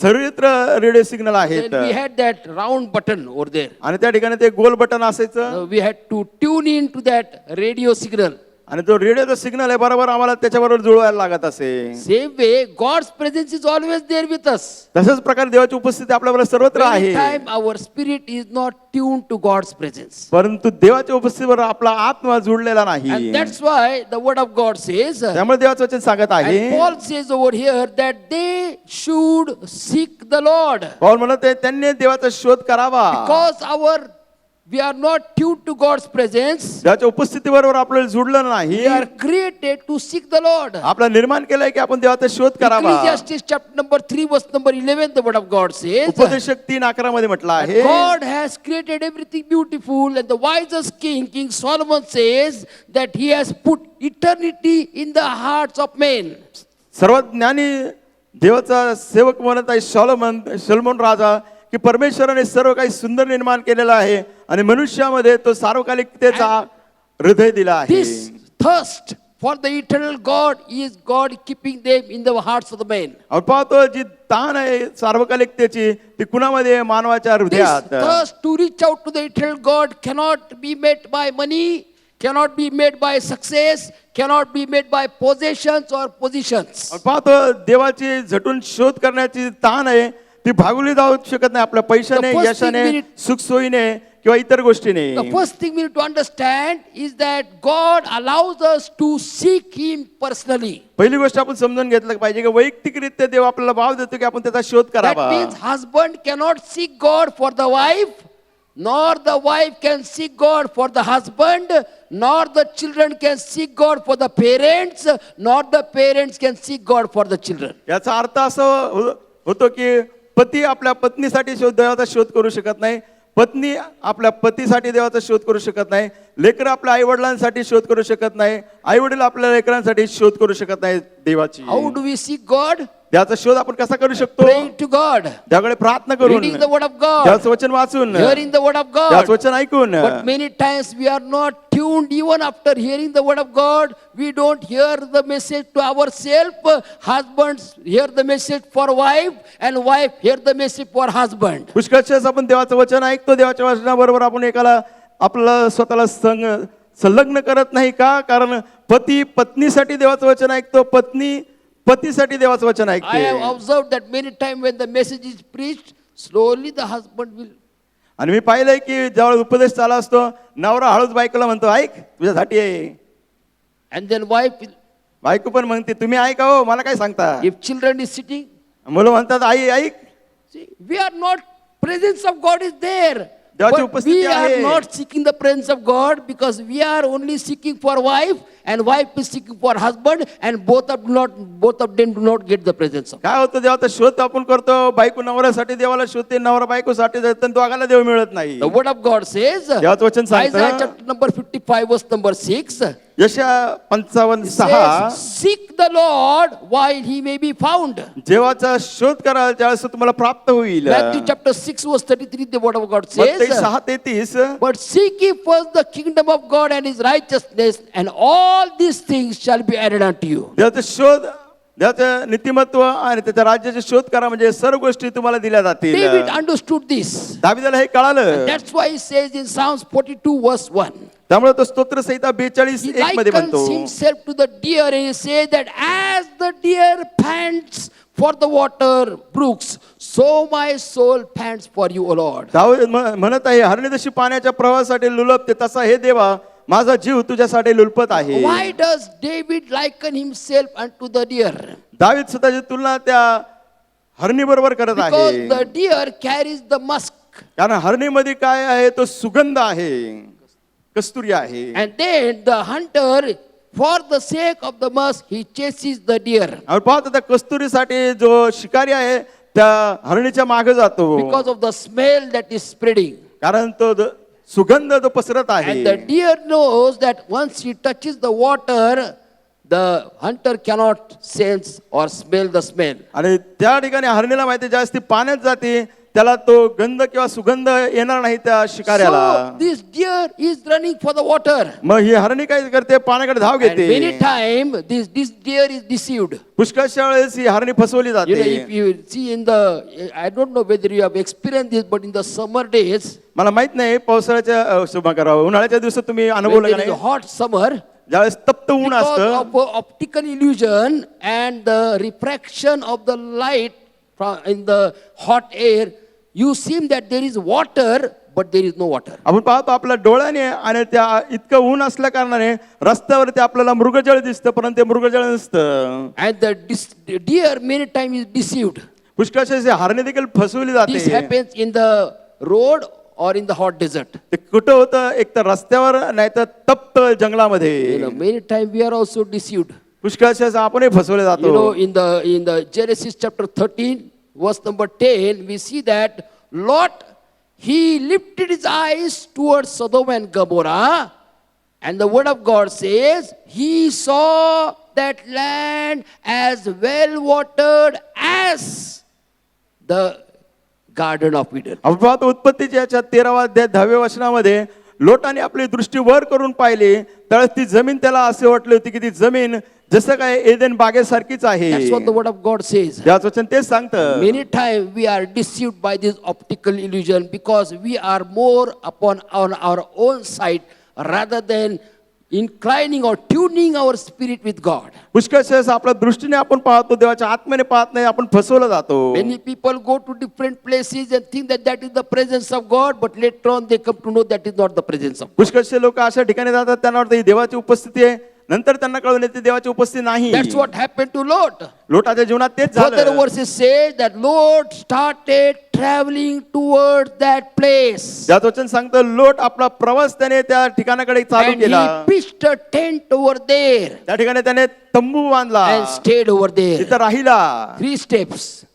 सर्वत्र रेडिओ सिग्नल आहेत. Then we had that round button over there. आणि त्या ठिकाणी ते गोल बटन असायचं. We had to tune in to that radio signal. आणि तो रेडिओचा सिग्नल आहे बरोबर आम्हाला त्याच्याबरोबर जुळवायला लागत असे. Same way, God's presence is always there with us. तशाच प्रकारे देवाची उपस्थिती आपल्याबरोबर सर्वत्र Many आहे. time our spirit is not tuned to God's presence. परंतु देवाच्या उपस्थितीवर आपला आत्मा जुळलेला नाही. And that's why the word of God says, त्यामुळे देवाचं वचन सांगत आहे. and Paul says over here that they should seek the Lord. Paul म्हणत आहे त्यांनी देवाचा शोध करावा. Because we are not tuned to God's presence. देवाच्या उपस्थितीबरोबर आपल्याला जुळलं नाही. We are created to seek the Lord. आपला निर्माण केलंय की आपण देवाचा शोध करावा. Ecclesiastes chapter number 3 verse number 11 the word of God says, उपदेशक 3:11 मध्ये म्हटलं आहे. God has created everything beautiful, and the wisest king, King Solomon says that he has put eternity in the hearts of men. सर्वात ज्ञानी देवाचा सेवक म्हणत आहे सॉलोमन राजा की परमेश्वराने सर्व काही सुंदर निर्माण केलेलं आहे आणि मनुष्यामध्ये तो सार्वकालिकतेचा हृदय दिला आहे. This thirst for the eternal God is God keeping them in the hearts of the men. आपण पाहतो जी ताण आहे सार्वकालिकतेची ती कुणामध्ये आहे? मानवाच्या This हृदयात. thirst to reach out to the eternal God cannot be met by money, cannot be made by success, cannot be made by possessions or positions. आपण पाहतो देवाची झटून शोध करण्याची ताण आहे ती भागवली जाऊ शकत नाही आपल्या पैशाने, The first यशाने, thing we need- सुखसोयीने किंवा इतर गोष्टीने. The first thing we need to understand is that God allows us to seek Him personally. पहिली गोष्ट आपण समजून घेतलं पाहिजे की वैयक्तिकरित्या देव आपल्याला भाव देतो की आपण त्याचा शोध That करावा. means husband cannot seek God for the wife, nor the wife can seek God for the husband, nor the children can seek God for the parents, nor the parents can seek God for the children. याचा अर्थ असं होतो की पती आपल्या पत्नीसाठी देवाचा शोध करू शकत नाही, पत्नी आपल्या पतीसाठी देवाचा शोध करू शकत नाही, लेकर आपल्या आई वडिलांसाठी शोध करू शकत नाही, आई वडील आपल्या लेकरांसाठी शोध करू शकत नाही देवाची. How do we seek God? देवाचा शोध आपण कसा करू शकतो? Praying to God, त्याकडे प्रार्थना करून, reading the word of God, देवाचं वचन वाचून, hearing the word of God. देवाचं वचन ऐकून. But many times we are not tuned even after hearing the word of God. We don't hear the message to ourselves. Husbands hear the message for wife, and wife hear the message for husband. पुष्कळशेच आपण देवाचं वचन ऐकतो, देवाच्या वचनाबरोबर आपण एकाला आपलं स्वतःला संलग्न करत नाही का? कारण पती पत्नीसाठी देवाचं वचन ऐकतो, पत्नी पतीसाठी देवाचं वचन I have ऐकते. observed that many times when the message is preached, slowly the husband will. आणि मी पाहिलंय की जेव्हा उपदेश चालू असतो नवरा हळूच बायकोला म्हणतो ऐक तुझ्यासाठी आहे, And then wife will. बायको पण म्हणते तुम्ही ऐका हो मला काय सांगता. If children is sitting, मुलं म्हणतात आई ऐक. see, we are not, presence of God is there. देवाची But उपस्थिती we are आहे. not seeking the presence of God because we are only seeking for wife and wife is seeking for husband, and both of them do not get the presence of God. काय होतं देवाचा शोध आपण करतो, बायको नवऱ्यासाठी देवाला शोधते, नवरा बायकोसाठी जाते, दोघाला देव मिळत नाही. The word of God says, देवाचं वचन Isaiah सांगतं chapter number 55 verse number 6, यशा 55:6 says, seek the Lord while he may be found. जेव्हाचा शोध कराल त्यावेळेस तो तुम्हाला प्राप्त होईल. Matthew chapter 6 verse 33 the word of God मत्ती says, 6:33 but seek ye first the kingdom of God and his righteousness, and all these things shall be added unto you. देवाचा शोध, देवाचं नीतिमत्व आणि त्याच्या राज्याचा शोध करा म्हणजे सर्व गोष्टी तुम्हाला दिल्या जातील. David understood this. दाविदाला हे कळालं. That's why he says in Psalms 42 verse 1, त्यामुळे तो स्तोत्र संहिता he 42:1 मध्ये likens म्हणतो himself to the deer, and he says that as the deer pants for the water brooks, so my soul pants for you, O Lord. David म्हणत आहे हरणी जशी पाण्याच्या प्रवाहासाठी लुलपते तसा हे देवा माझा जीव तुझ्यासाठी लुलपत आहे. Why does David liken himself unto the deer? David स्वतःची तुलना त्या हरणी बरोबर करत Because आहे. the deer carries the musk. कारण हरणीमध्ये काय आहे तो सुगंध आहे. कस्तुरी आहे. And then the hunter, for the sake of the musk, he chases the deer. आपण पाहतो त्या कस्तुरीसाठी जो शिकारी आहे त्या हरणीच्या मागे जातो, Because of the smell that is spreading. कारण तो सुगंध जो पसरत आहे. And the deer knows that once he touches the water, the hunter cannot sense or smell the smell. आणि त्या ठिकाणी हरणीला माहिती जास्त पाण्यात जाते, त्याला तो गंध किंवा सुगंध येणार नाही त्या शिकाऱ्याला. So this deer is running for the water. मग ही हरणी काय करते, पाण्याकडे धाव And many घेते. times this deer is deceived. पुष्कळशा वेळेस ही हरणी फसवली You know, जाते. if you see in the, I don't know whether you have experienced this, but in the summer days, मला माहित नाही पावसाळ्याच्या क्षमा करा, उन्हाळ्याच्या दिवसात तुम्ही when अनुभवलं there का is a नाही, hot summer, ज्यावेळेस तप्त ऊन because असतं, of optical illusion and the refraction of the light in the hot air, you seem that there is water, but there is no water. आपण पाहतो आपल्या डोळ्याने आणि त्या इतकं ऊन असल्या कारणाने रस्त्यावरती आपल्याला मृगजळ दिसतं, परंतु ते मृगजळ नसतं. And the deer many times is deceived. पुष्कळशा हरणी देखील फसवली This जाते. happens in the road or in the hot desert. ते कुठं होतं, एक तर रस्त्यावर नाही तर तप्त जंगलामध्ये. You know, many times we are also deceived. पुष्कळशा आपणही फसवले You know, जातो. in the Genesis chapter 13, verse number 10, we see that Lot, he lifted his eyes towards Sodom and Gomorrah, and the word of God says, he saw that land as well watered as the Garden of Eden. आपण पाहतो उत्पत्तीच्या याच्या 13व्या अध्याय 10व्या वचनामध्ये लोटाने आपली दृष्टी वर करून पाहिली, तर ती जमीन त्याला असे वाटली होती की ती जमीन जसं काय एदेन बागेसारखीच आहे. That's what the word of God says. त्याच वचन तेच सांगतं. Many times we are deceived by this optical illusion because we are more on our own side rather than inclining or tuning our spirit with God. पुष्कळशा आपल्या दृष्टीने आपण पाहतो, देवाच्या आत्म्याने पाहत नाही, आपण फसवलं जातो. Many people go to different places and think that that is the presence of God, but later on they come to know that is not the presence of God. पुष्कळशे लोक अशा ठिकाणी जातात, त्यांना वाटतं ही देवाची उपस्थिती आहे, नंतर त्यांना कळून येते देवाची उपस्थिती नाही. That's what happened to Lot. लोटाच्या जीवनात तेच Further झालं. verses say that Lot started traveling towards that place. त्याच वचन सांगतं, लोट आपला प्रवास त्याने त्या ठिकाणाकडे चालू And केला. he pitched a tent over there त्या ठिकाणी त्याने तंबू बांधला, and stayed over there. तिथं राहिला. 3 steps.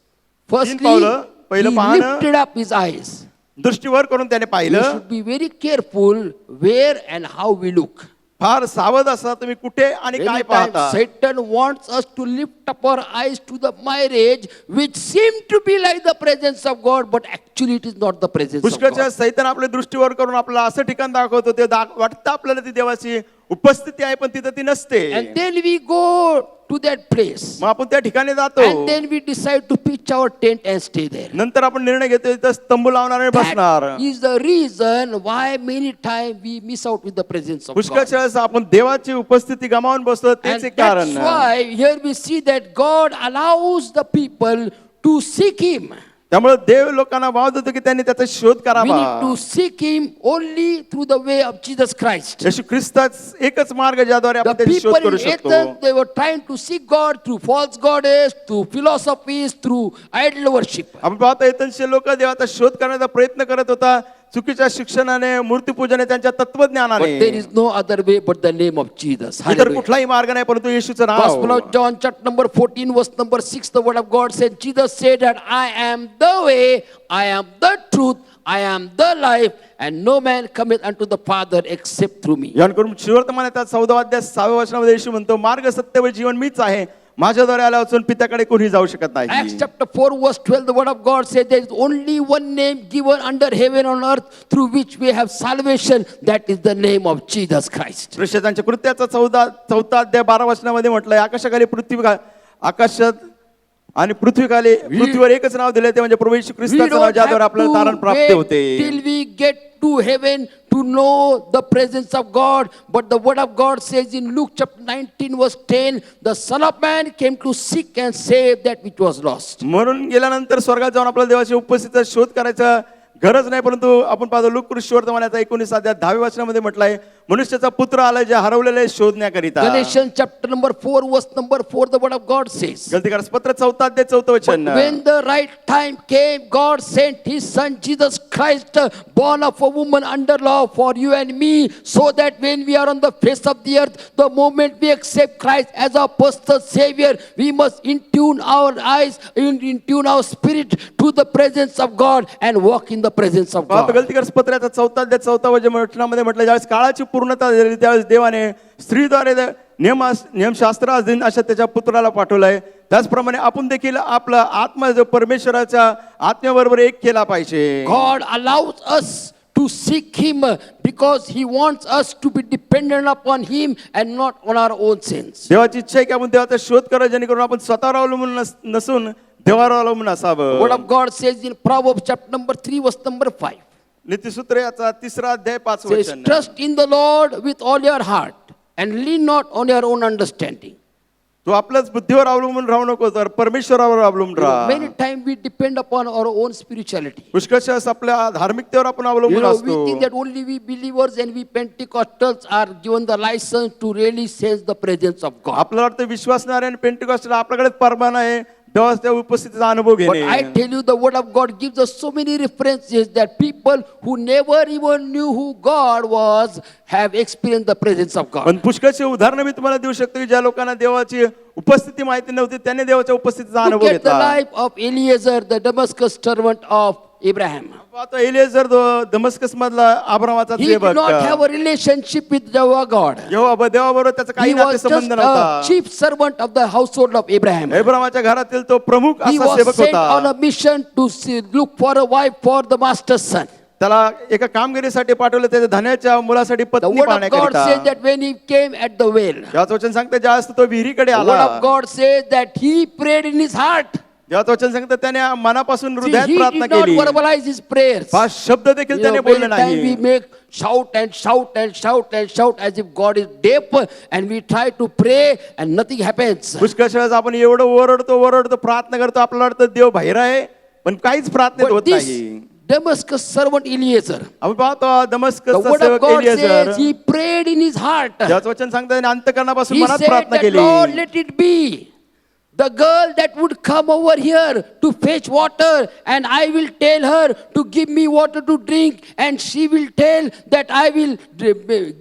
Firstly, पावलं. पहिलं he पाहणं. lifted up his eyes. दृष्टीवर करून त्याने We पाहिलं. should be very careful where and how we look. फार सावध असा तुम्ही कुठे आणि काय Many पाहता. times Satan wants us to lift up our eyes to the marriage which seem to be like the presence of God, but actually it is not the presence of पुष्कळच्या God. सैतान आपल्या दृष्टीवर करून आपल्याला असं ठिकाण दाखवतो, ते वाटतं आपल्याला ती देवाची उपस्थिती आहे, पण तिथं ती नसते. And then we go to that place. मग आपण त्या ठिकाणी जातो, And then we decide to pitch our tent and stay there. नंतर आपण निर्णय घेतो तिथं तंबू लावणार आणि बसणार. That is the reason why many times we miss out with the presence of God. पुष्कळच्या वेळेस आपण देवाची उपस्थिती गमावून बसतो, तेच And एक that's कारण. why here we see that God allows the people to seek Him. त्यामुळे देव लोकांना वाव देतो की त्यांनी त्याचा शोध We करावा. need to seek Him only through the way of Jesus Christ. येशू ख्रिस्ताच एकच मार्ग ज्याद्वारे The आपण त्याची शोध people करू in शकतो. Athens, they were trying to seek God through false goddess, through philosophies, through idol worship. आपण पाहतो एथेन्सचे लोक देवाचा शोध करण्याचा प्रयत्न करत होता, चुकीच्या शिक्षणाने, मूर्तीपूजने, त्यांच्या But there तत्वज्ञानाने. is no other way but the name of Jesus. इतर Hallelujah. कुठलाही मार्ग नाही परंतु येशूचं Gospel now. of John, chapter number 14, verse number 6, the word of God said, Jesus said that I am the way, I am the truth, I am the life, and no man cometh unto the Father except through me. यान करून शिवर्तमानाच्या 14व्या अध्याय 6व्या वचनामध्ये येशू म्हणतो, मार्ग सत्य व जीवन मीच आहे, माझ्याद्वारे आला वाचून पित्याकडे कोणी जाऊ शकत Acts नाही. chapter 4, verse 12, the word of God said there is only one name given under heaven and earth through which we have salvation, that is the name of Jesus Christ. प्रेषितांच्या कृत्याचा 14 अध्याय 12 वचनामध्ये म्हटलंय, आकाशाखाली आकाशात आणि पृथ्वीवर एकच नाव दिले, ते म्हणजे प्रभू येशू We ख्रिस्ताचं नाव, don't ज्याद्वारे have आपल्याला to तारण प्राप्त wait होते. till we get to heaven to know the presence of God. But the word of God says in Luke chapter 19 verse 10, the Son of Man came to seek and save that which was lost. म्हणून गेल्यानंतर स्वर्गात जाऊन आपल्याला देवाची उपस्थितीचा शोध करायचा गरज नाही, परंतु आपण पाहतो लूक ख्रिस्त वर्तमानाचा 19 अध्याय 10व्या वचनामध्ये म्हटलंय, मनुष्याचा पुत्र आला जे हरवलेले शोधण्याकरिता. Galatians chapter number 4, verse number 4, the word of God says, गलतीकारस पत्र 4:4 वचन. when the right time came, God sent his son Jesus Christ, born of a woman under law, for you and me, so that when we are on the face of the earth, the moment we accept Christ as our personal Savior, we must intune our eyes, intune our spirit to the presence of God and walk in the presence of पाहतो God. गलतीकारस पत्राचा 4:4 वचनामध्ये म्हटलं, ज्यावेळेस काळाची पूर्णता झाली त्यावेळेस देवाने स्त्रीद्वारे नियमशास्त्र अधीन अशा त्याच्या पुत्राला पाठवलंय. त्याचप्रमाणे आपण देखील आपला आत्मा जो परमेश्वराच्या आत्म्याबरोबर एक केला पाहिजे. God allows us to seek him because he wants us to be dependent upon him and not on our own sins. देवाची इच्छा आहे की आपण देवाचा शोध करा, जेणेकरून आपण स्वतःवर अवलंबून नसून देवावर अवलंबून असावं. Word of God says in Proverbs chapter number 3, verse number 5. नीतिसूत्र याचा 3रा अध्याय 5 Says, वचन. trust in the Lord with all your heart and lean not on your own understanding. तू आपल्याच बुद्धीवर अवलंबून राहू नको, तर परमेश्वरावर अवलंबून राहा. Many times we depend upon our own spirituality. पुष्कळशा आपल्या धार्मिकतेवर आपण अवलंबून We असतो. think that only we believers and we Pentecostals are given the license to really sense the presence of God. आपल्याला वाटतं विश्वासणारे आणि पेंटिकॉस्टल आपल्याकडे परवाना आहे देवाच्या उपस्थितीचा अनुभव But घेणे. I tell you, the word of God gives us so many references that people who never even knew who God was have experienced the presence of God. पण पुष्कळचे उदाहरणं मी तुम्हाला देऊ शकतो की ज्या लोकांना देवाची उपस्थिती माहिती नव्हती त्यांनी देवाच्या उपस्थितीचा Look अनुभव at the घेतला. life of Eliezer, the Damascus servant of Abraham. आता एलिएझर दमस्कस मधला अब्रामाचा He did not have a relationship with Jehovah God. देवाबरोबर त्याचा काही He was नातेसंबंध just a नव्हता. chief servant of the household of Abraham. अब्रामाच्या घरातील तो प्रमुख He असा was सेवक sent on होता. a mission to look for a wife for the master's son. त्याला एका कामगिरीसाठी पाठवलं, त्याच्या धन्याच्या मुलासाठी The पत्नी word of God पाहण्याकरिता. says that when he came at the well, देवाचं वचन सांगतं ज्यावेळेस तो विहिरीकडे the word आला, of God says that he prayed in his heart. देवाचं वचन सांगतं त्याने मनापासून See, हृदयात he प्रार्थना did not केली. verbalize his prayers. 5 शब्द देखील त्याने बोलले Many times we नाही. make shout and shout and shout and shout as if God is deaf, and we try to pray and nothing happens. पुष्कळ वेळेस आपण एवढं ओरडतो प्रार्थना करतो, आपल्याला वाटतं देव बाहेर आहे, पण काहीच प्रार्थनेत But होत this नाही. Damascus servant Eliezer, आपण पाहतो the दमस्कसचा word of सेवक God एलिएझर says he prayed in his heart. देवाचं वचन सांगतं त्याने अंतःकरणापासून He मनात said प्रार्थना that, केली. Lord, let it be the girl that would come over here to fetch water, and I will tell her to give me water to drink, and she will tell that I will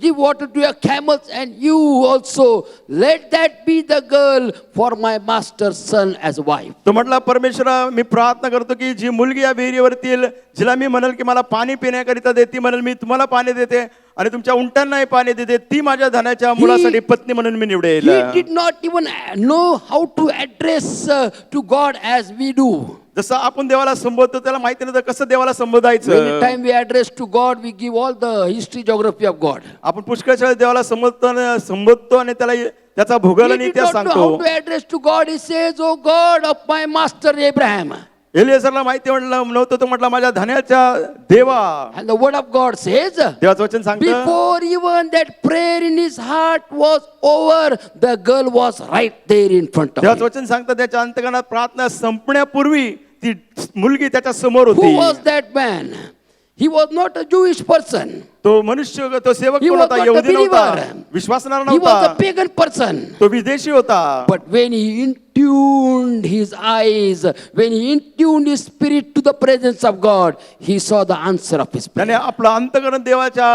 give water to your camels, and you also. Let that be the girl for my master's son as wife. तो म्हटला, परमेश्वरा मी प्रार्थना करतो की जी मुलगी या विहिरीवरती येईल, जिला मी म्हणेल की मला पाणी पिण्याकरिता दे, ती म्हणेल मी तुम्हाला पाणी देते आणि तुमच्या उंटांनाही पाणी देते, ती माझ्या धनाच्या मुलासाठी पत्नी म्हणून मी निवडेल. He did not even know how to address to God as we do. जसं आपण देवाला संबोधतो त्याला माहिती नव्हतं कसं देवाला Many संबोधायचं. time we address to God, we give all the history, geography of God. आपण पुष्कळ वेळेस देवाला संबोधतो आणि त्याला त्याचा भूगोल He आणि did इतिहास not know how सांगतो. to address to God. He says, "Oh God of my master Abraham." एलिएझरला माहिती नव्हतं, तो म्हटला माझ्या धन्याच्या देवा. And the word of God says, देवाचं वचन सांगतं before even that prayer in his heart was over, the girl was right there in front of देवाचं him. वचन सांगतं त्याच्या अंतःकरणात प्रार्थना संपण्यापूर्वी ती मुलगी त्याच्या समोर Who होती. was that man? He was not a Jewish person. तो मनुष्य, तो सेवक He कोण was होता? not a यहुदी नव्हता, believer. विश्वासणारा He was a नव्हता, pagan person. तो विदेशी होता. But when he intuned his eyes, when he intuned his spirit to the presence of God, he saw the answer of his prayer. त्याने आपलं अंतःकरण देवाच्या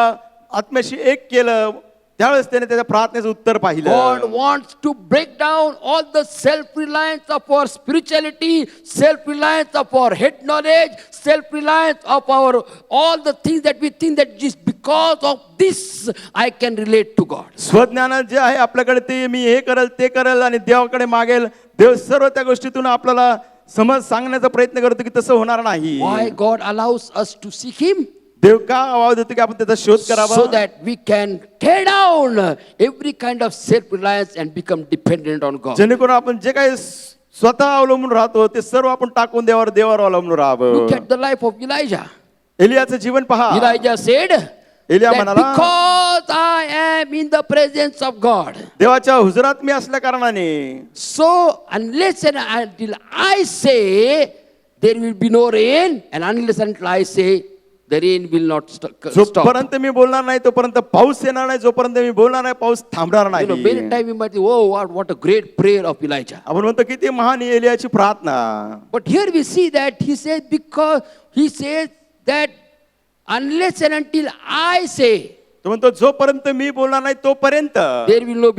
आत्म्याशी एक केलं, त्यावेळेस त्याने त्याच्या प्रार्थनेचं उत्तर God पाहिलं. wants to break down all the self-reliance of our spirituality, self-reliance of our head knowledge, self-reliance of our all the things that we think that just because of this I can relate to God. स्वज्ञान जे आहे आपल्याकडे ते मी हे करेल ते करेल आणि देवाकडे मागेल, देव सर्व त्या गोष्टीतून आपल्याला समज सांगण्याचा प्रयत्न करतो की तसं होणार नाही. Why God allows us to seek Him? देव का आवाज देतो की आपण त्याचा शोध करावा, So that we can tear down every kind of self-reliance and become dependent on God. जेणेकरून आपण जे काही स्वतः अवलंबून राहतो ते सर्व आपण टाकून देवावर अवलंबून राहावं. Look at the life of Elijah. एलियाचं जीवन पहा. Elijah said एलिया that म्हणाला, because I am in the presence of God, देवाच्या हुजुरात मी असल्या कारणाने so unless and until I say there will be no rain, and unless and until I say the rain will not stop. जोपर्यंत मी बोलणार नाही तोपर्यंत पाऊस येणार नाही, जोपर्यंत मी बोलणार नाही पाऊस थांबणार You know, नाही. many times we might think, oh, what a great prayer of Elijah. आपण म्हणतो किती महान एलियाची प्रार्थना. But here we see that he says, because he says that unless and until I say, तो म्हणतो जोपर्यंत मी बोलणार नाही तोपर्यंत there will not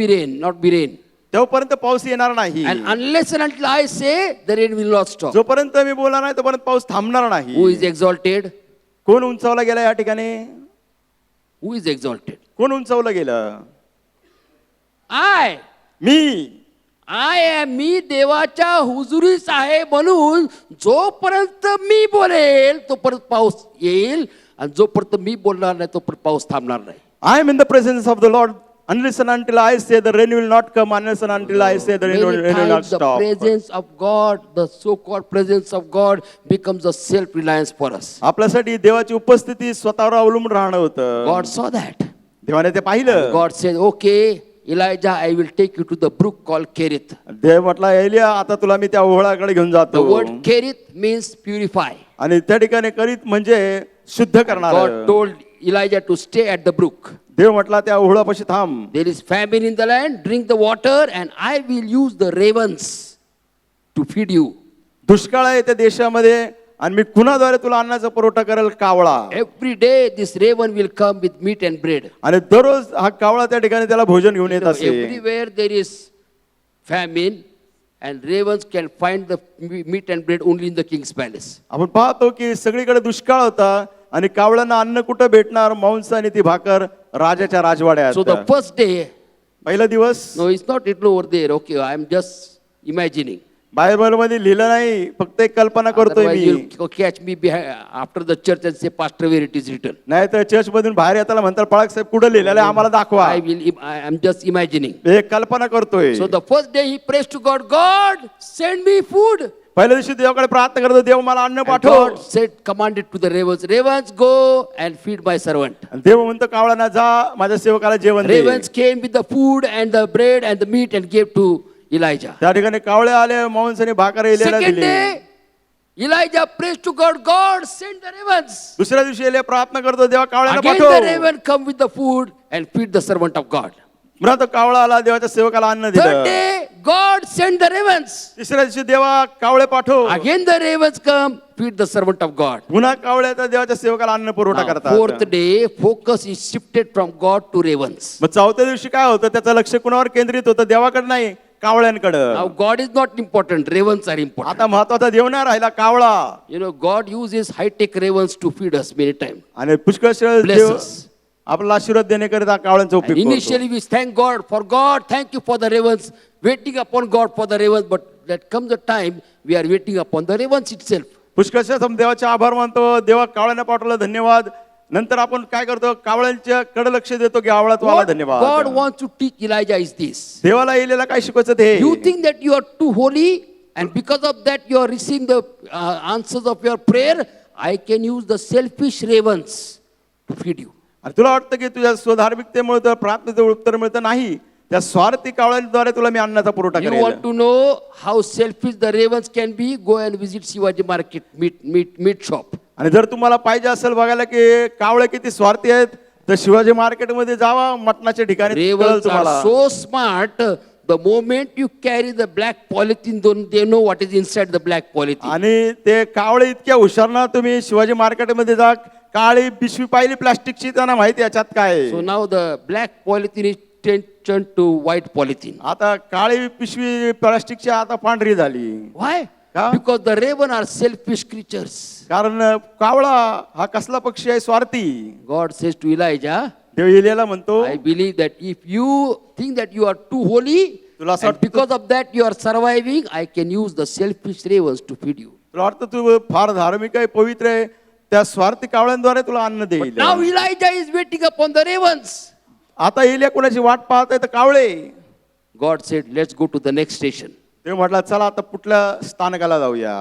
be rain. तोपर्यंत पाऊस येणार नाही. And unless and until I say, the rain will not stop. जोपर्यंत मी बोलणार नाही तोपर्यंत पाऊस थांबणार नाही. Who is exalted? कोण उंचावला गेला या ठिकाणी? Who is exalted? कोण उंचावलं गेलं? I. मी. मी देवाच्या हुजुरीस आहे म्हणून जोपर्यंत मी बोलेल तोपर्यंत पाऊस येईल आणि जोपर्यंत मी बोलणार नाही तोपर्यंत पाऊस थांबणार नाही. I am in the presence of the Lord. Unless and until I say the rain will not come, unless and until I say the rain will Many not times the stop. presence of God, the so-called presence of God becomes a self-reliance for us. आपल्यासाठी देवाची उपस्थिती स्वतःवर अवलंबून राहणं होतं. God saw that. देवाने ते पाहिलं. God said, okay, Elijah, I will take you to the brook called Kerith. देव म्हटला एलिया आता तुला मी त्या ओहळाकडे घेऊन The जातो. word Kerith means purify. आणि त्या ठिकाणी करीत म्हणजे शुद्ध करणार. God told Elijah to stay at the brook. देव म्हटला त्या ओहळापाशी थांब. There is famine in the land, drink the water, and I will use the ravens to feed you. दुष्काळ आहे त्या देशामध्ये आणि मी कुणाद्वारे तुला अन्नाचा पुरवठा करेल? कावळा. Every day this raven will come with meat and bread. आणि दररोज हा कावळा त्या ठिकाणी त्याला भोजन घेऊन येत असे. Everywhere there is famine, and ravens can find the meat and bread only in the king's palace. आपण पाहतो की सगळीकडे दुष्काळ होता आणि कावळ्यांना अन्न कुठं भेटणार? मांस आणि ती भाकर राजाच्या राजवाड्यात. So the first day, पहिला दिवस no, it's not written over there. Okay, I am just imagining. Bible मध्ये लिहिलं नाही, फक्त एक कल्पना करतोय Otherwise, me. you'll catch me behind, after the church and say, Pastor, where it is written. नाही तर चर्च मधून बाहेर येताना म्हणतात पळक साहेब कुठं लिहिलेलं आहे आम्हाला दाखवा. I am just imagining. एक कल्पना करतोय. So the first day he prays to God, God, send me food. पहिल्या दिवशी देवाकडे प्रार्थना करतो, देव मला अन्न And पाठव. God said, commanded to the ravens, ravens, go and feed my servant. आणि देव म्हणतो कावळ्यांना जा माझ्या सेवकाला जेवण दे. Ravens came with the food and the bread and the meat and gave to Elijah. त्या ठिकाणी कावळे आले, मांस आणि भाकर एलियाला Second दिली. day, Elijah prays to God, God, send the ravens. दुसऱ्या दिवशी एलिया प्रार्थना करतो, देवा कावळ्यांना Again पाठव. the raven come with the food and feed the servant of God. पुन्हा तो कावळा आला, देवाच्या सेवकाला अन्न Third दिलं. day, God send the ravens. तिसऱ्या दिवशी देवा कावळे पाठव. Again the ravens come, feed the servant of God. पुन्हा कावळे तर देवाच्या सेवकाला अन्न पुरवठा Now, करतात. fourth day, focus is shifted from God to ravens. मग चौथ्या दिवशी काय होतं? त्याचं लक्ष कुणावर केंद्रित होतं? देवाकडे नाही, कावळ्यांकडं. Now God is not important, ravens are important. आता महत्वाचा देव नाही राहिला, कावळा. You know, God uses high-tech ravens to feed us many times. आणि पुष्कळ Bless देव us. आपल्याला आशीर्वाद देण्याकरिता कावळ्यांचा And उपयोग करतो. initially we thank God for God, thank you for the ravens, waiting upon God for the ravens, but that comes a time we are waiting upon the ravens itself. पुष्कळ देवाचे आभार मानतो, देवा कावळ्यांना पाठवलं धन्यवाद. नंतर आपण काय करतो? कावळ्यांच्या कडे लक्ष देतो की आवळा तुम्हाला What God धन्यवाद. wants to teach Elijah is this. देवाला येलेला काय शिकवायचं ते? You think that you are too holy, and because of that you are receiving the answers of your prayer. I can use the selfish ravens to feed you. आणि तुला वाटतं की तुझ्या स्वधार्मिकतेमुळे तुला प्रार्थनेचं उत्तर मिळतं? नाही, त्या स्वार्थी कावळ्यांद्वारे तुला मी अन्नाचा पुरवठा You करेल. want to know how selfish the ravens can be? Go and visit Shivaji Market meat shop. आणि जर तुम्हाला पाहिजे असेल बघायला की कावळे किती स्वार्थी आहेत, तर शिवाजी मार्केटमध्ये जावा, मटणाच्या ठिकाणी कळेल Ravens तुम्हाला. are so smart. The moment you carry the black polythene, they know what is inside the black polythene. आणि ते कावळे इतक्या हुशार ना, तुम्ही शिवाजी मार्केटमध्ये जा, काळी पिशवी पाहिली प्लास्टिकची, त्यांना माहिती याच्यात काय आहे. So now the black polythene is turned to white polythene. आता काळी पिशवी प्लास्टिकची आता पांढरी झाली. Why? का? Because the raven are selfish creatures. कारण कावळा हा कसला पक्षी आहे? स्वार्थी. God says to Elijah, देव एलियाला म्हणतो, I believe that if you think that you are too holy, तुला असं and वाटतं- because of that you are surviving, I can use the selfish ravens to feed you. तुला वाटतं तू फार धार्मिक आहे, पवित्र आहे, त्या स्वार्थी कावळ्यांद्वारे तुला अन्न देईल. Now Elijah is waiting upon the ravens. आता एलिया कोणाची वाट पाहत आहे? तर कावळे. God said, let's go to the next station. ते म्हटलं चला आता कुठल्या स्थानकाला जाऊया.